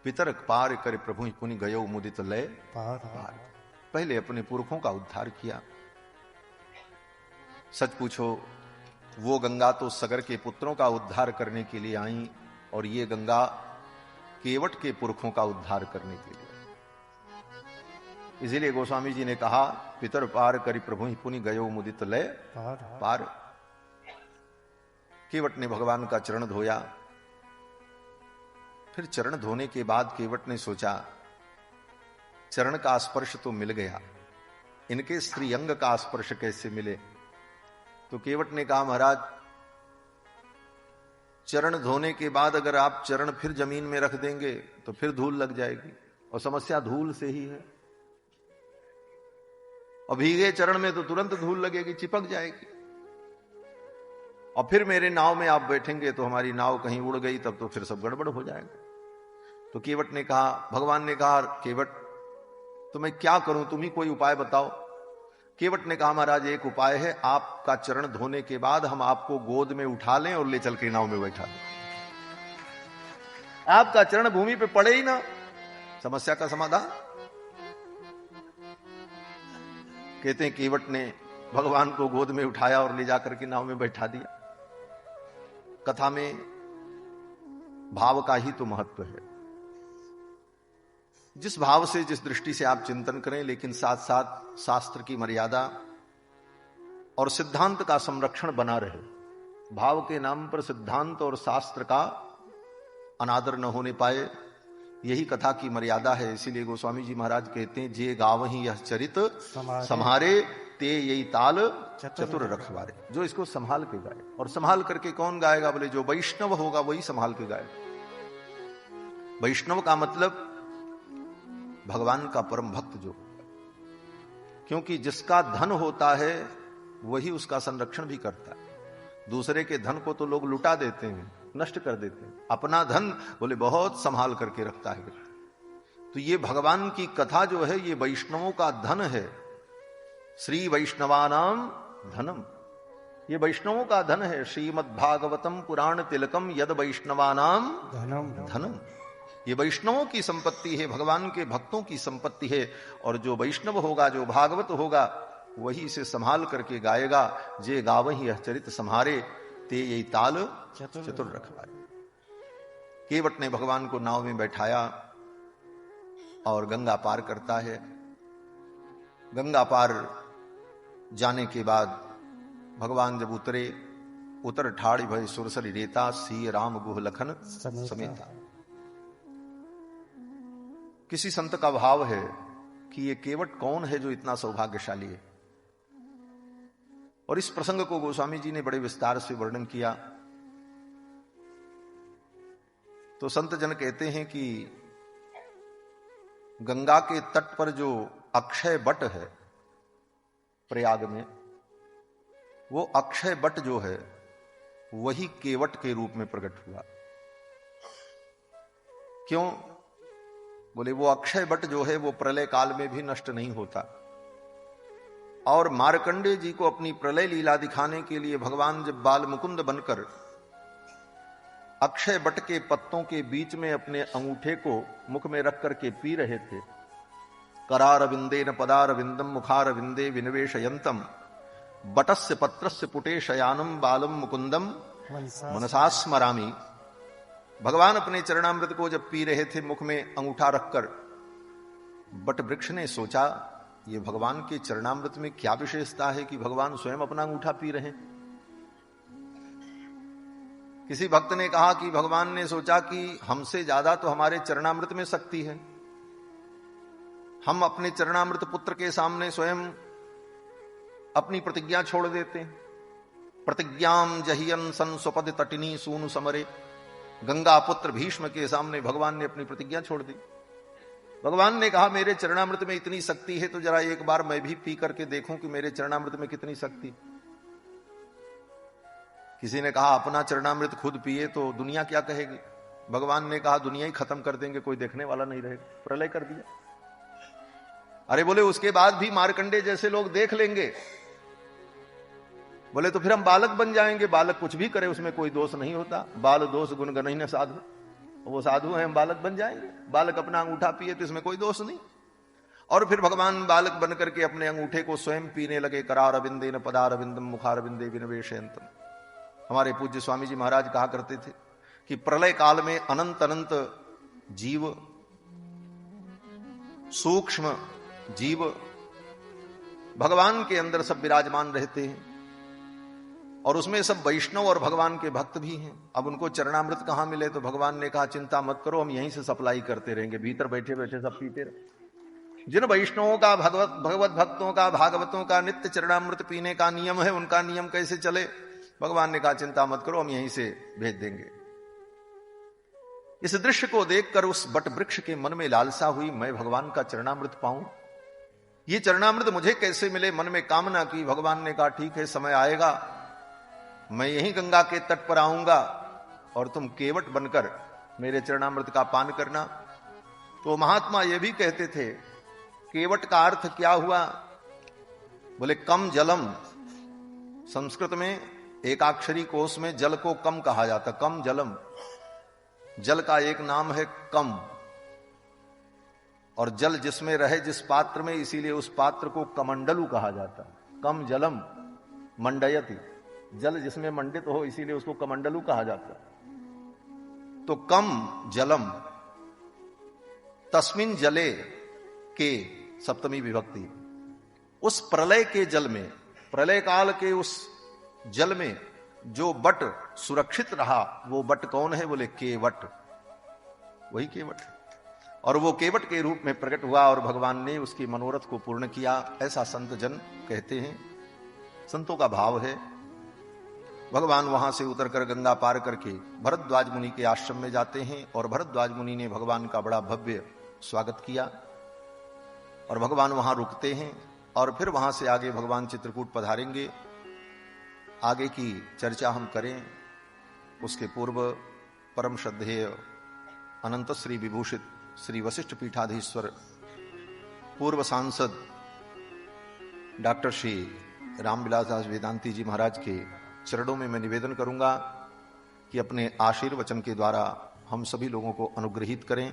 पितरक पार कर प्रभु पुनि गयो मुदित लय पार। पहले अपने पुरखों का उद्धार किया। सच पूछो, वो गंगा तो सगर के पुत्रों का उद्धार करने के लिए आई, और ये गंगा केवट के पुरखों का उद्धार करने के लिए। इसीलिए गोस्वामी जी ने कहा, पितर पार करी प्रभु पुनि गयो मुदित लय पार। केवट ने भगवान का चरण धोया। फिर चरण धोने के बाद केवट ने सोचा, चरण का स्पर्श तो मिल गया, इनके स्त्रीअंग का स्पर्श कैसे मिले? तो केवट ने कहा, महाराज चरण धोने के बाद अगर आप चरण फिर जमीन में रख देंगे तो फिर धूल लग जाएगी, और समस्या धूल से ही है। और भीगे चरण में तो तुरंत धूल लगेगी, चिपक जाएगी। और फिर मेरे नाव में आप बैठेंगे तो हमारी नाव कहीं उड़ गई, तब तो फिर सब गड़बड़ हो जाएगा। तो केवट ने कहा, भगवान ने कहा, केवट तो मैं क्या करूं, तुम ही कोई उपाय बताओ। केवट ने कहा, महाराज एक उपाय है, आपका चरण धोने के बाद हम आपको गोद में उठा लें और ले चल के नाव में बैठा लें। आपका चरण भूमि पे पड़े ही ना, समस्या का समाधान। कहते हैं केवट ने भगवान को गोद में उठाया और ले जाकर के नाव में बैठा दिया। कथा में भाव का ही तो महत्व है। जिस भाव से, जिस दृष्टि से आप चिंतन करें, लेकिन साथ साथ शास्त्र की मर्यादा और सिद्धांत का संरक्षण बना रहे। भाव के नाम पर सिद्धांत और शास्त्र का अनादर न होने पाए, यही कथा की मर्यादा है। इसीलिए गोस्वामी जी महाराज कहते हैं, जे गावहीं यह चरित सम्हारे ते यही ताल चतुर रखवारे। जो इसको संभाल के गाए, और संभाल करके कौन गाएगा? बोले जो वैष्णव होगा वही संभाल के गाए। वैष्णव का मतलब भगवान का परम भक्त जो होगा, क्योंकि जिसका धन होता है वही उसका संरक्षण भी करता है। दूसरे के धन को तो लोग लुटा देते हैं, नष्ट कर देते हैं। अपना धन बोले बहुत संभाल करके रखता है। तो ये भगवान की कथा जो है, ये वैष्णवों का धन है। श्री वैष्णवानाम धनम, ये वैष्णवों का धन है। श्रीमद् भागवतम पुराण तिलकम यद वैष्णवानाम धनम, ये वैष्णवों की संपत्ति है, भगवान के भक्तों की संपत्ति है। और जो वैष्णव होगा, जो भागवत होगा, वही इसे संभाल करके गाएगा। जे गावहीं यह चरित सम्हारे ते यही ताल चतुर रखवारे। केवट ने भगवान को नाव में बैठाया और गंगा पार करता है। गंगा पार जाने के बाद भगवान जब उतर ठाड़ी भय सुरसरी रेता, सी राम गुह लखन समेता। किसी संत का भाव है कि ये केवट कौन है जो इतना सौभाग्यशाली है। और इस प्रसंग को गोस्वामी जी ने बड़े विस्तार से वर्णन किया। तो संत जन कहते हैं कि गंगा के तट पर जो अक्षय बट है प्रयाग में, वो अक्षय बट जो है वही केवट के रूप में प्रकट हुआ। क्यों? बोले वो अक्षय बट जो है वो प्रलय काल में भी नष्ट नहीं होता। और मार्कंडेय जी को अपनी प्रलय लीला दिखाने के लिए भगवान जब बाल मुकुंद बनकर अक्षय बट के पत्तों के बीच में अपने अंगूठे को मुख में रख करके पी रहे थे, करारविंदेन पदारविंदम मुखारविंदे विनिवेशयंतम बटस्य पत्रस्य पुटे शयानम बालम मुकुंदम मनसा स्मरामि। भगवान अपने चरणामृत को जब पी रहे थे मुख में अंगूठा रखकर, बट वृक्ष ने सोचा ये भगवान के चरणामृत में क्या विशेषता है कि भगवान स्वयं अपना अंगूठा पी रहे हैं। किसी भक्त ने कहा कि भगवान ने सोचा कि हमसे ज्यादा तो हमारे चरणामृत में शक्ति है, हम अपने चरणामृत पुत्र के सामने स्वयं अपनी प्रतिज्ञा छोड़ देते हैं। प्रतिज्ञाम जहियन सन स्वपद तटिनी सूनु समरे। गंगा पुत्र भीष्म के सामने भगवान ने अपनी प्रतिज्ञा छोड़ दी। भगवान ने कहा मेरे चरणामृत में इतनी शक्ति है तो जरा एक बार मैं भी पी करके देखूं कि मेरे चरणामृत में कितनी शक्ति। किसी ने कहा अपना चरणामृत खुद पिए तो दुनिया क्या कहेगी। भगवान ने कहा दुनिया ही खत्म कर देंगे, कोई देखने वाला नहीं रहेगा, प्रलय कर दिया। अरे बोले उसके बाद भी मार्कंडे जैसे लोग देख लेंगे। बोले तो फिर हम बालक बन जाएंगे। बालक कुछ भी करे उसमें कोई दोष नहीं होता। बाल दोष गुण गणहि न साधु, वो साधु है, हम बालक बन जाएंगे। बालक अपना अंगूठा पिए तो इसमें कोई दोष नहीं। और फिर भगवान बालक बन करके अपने अंगूठे को स्वयं पीने लगे। करार अविंदे न पदार अविंदम मुखार अविंदे विनवेशयंतम। हमारे पूज्य स्वामी जी महाराज कहा करते थे कि प्रलय काल में अनंत अनंत जीव, सूक्ष्म जीव भगवान के अंदर सब विराजमान रहते हैं और उसमें सब वैष्णव और भगवान के भक्त भी हैं। अब उनको चरणामृत कहां मिले तो भगवान ने कहा चिंता मत करो, हम यहीं से सप्लाई करते रहेंगे, भीतर बैठे बैठे सब पीते रहे। जिन वैष्णवों का भगवत भक्तों का भागवतों का नित्य चरणामृत पीने का नियम है, उनका नियम कैसे चले। भगवान ने कहा चिंता मत करो, हम यहीं से भेज देंगे। इस दृश्य को देखकर उस बट वृक्ष के मन में लालसा हुई, मैं भगवान का चरणामृत पाऊं, ये चरणामृत मुझे कैसे मिले। मन में कामना की। भगवान ने कहा ठीक है, समय आएगा, मैं यहीं गंगा के तट पर आऊंगा और तुम केवट बनकर मेरे चरणामृत का पान करना। तो महात्मा ये भी कहते थे केवट का अर्थ क्या हुआ। बोले कम जलम, संस्कृत में एकाक्षरी कोश में जल को कम कहा जाता। कम जलम, जल का एक नाम है कम, और जल जिसमें रहे जिस पात्र में, इसीलिए उस पात्र को कमंडलू कहा जाता। कम जलम मंडयति, जल जिसमें मंडित हो इसीलिए उसको कमंडलू कहा जाता। तो कम जलम, तस्मिन जले के सप्तमी विभक्ति, उस प्रलय के जल में, प्रलय काल के उस जल में जो बट सुरक्षित रहा, वो बट कौन है। बोले केवट, वही केवट। और वो केवट के रूप में प्रकट हुआ और भगवान ने उसकी मनोरथ को पूर्ण किया, ऐसा संत जन कहते हैं। संतों का भाव है। भगवान वहां से उतरकर गंगा पार करके भरद्वाज मुनि के आश्रम में जाते हैं और भरद्वाज मुनि ने भगवान का बड़ा भव्य स्वागत किया और भगवान वहां रुकते हैं और फिर वहां से आगे भगवान चित्रकूट पधारेंगे। आगे की चर्चा हम करें, उसके पूर्व परम श्रद्धेय अनंत श्री विभूषित श्री वशिष्ठ पीठाधीश्वर पूर्व सांसद डॉक्टर श्री रामविलास दास वेदांती जी महाराज के चरणों में मैं निवेदन करूंगा कि अपने आशीर्वचन के द्वारा हम सभी लोगों को अनुग्रहित करें।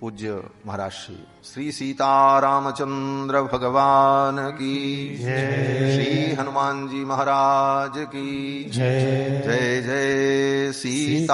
पूज्य महाराज श्री सीतारामचंद्र भगवान की जय, श्री हनुमान जी महाराज की जय। जय जय सीताराम।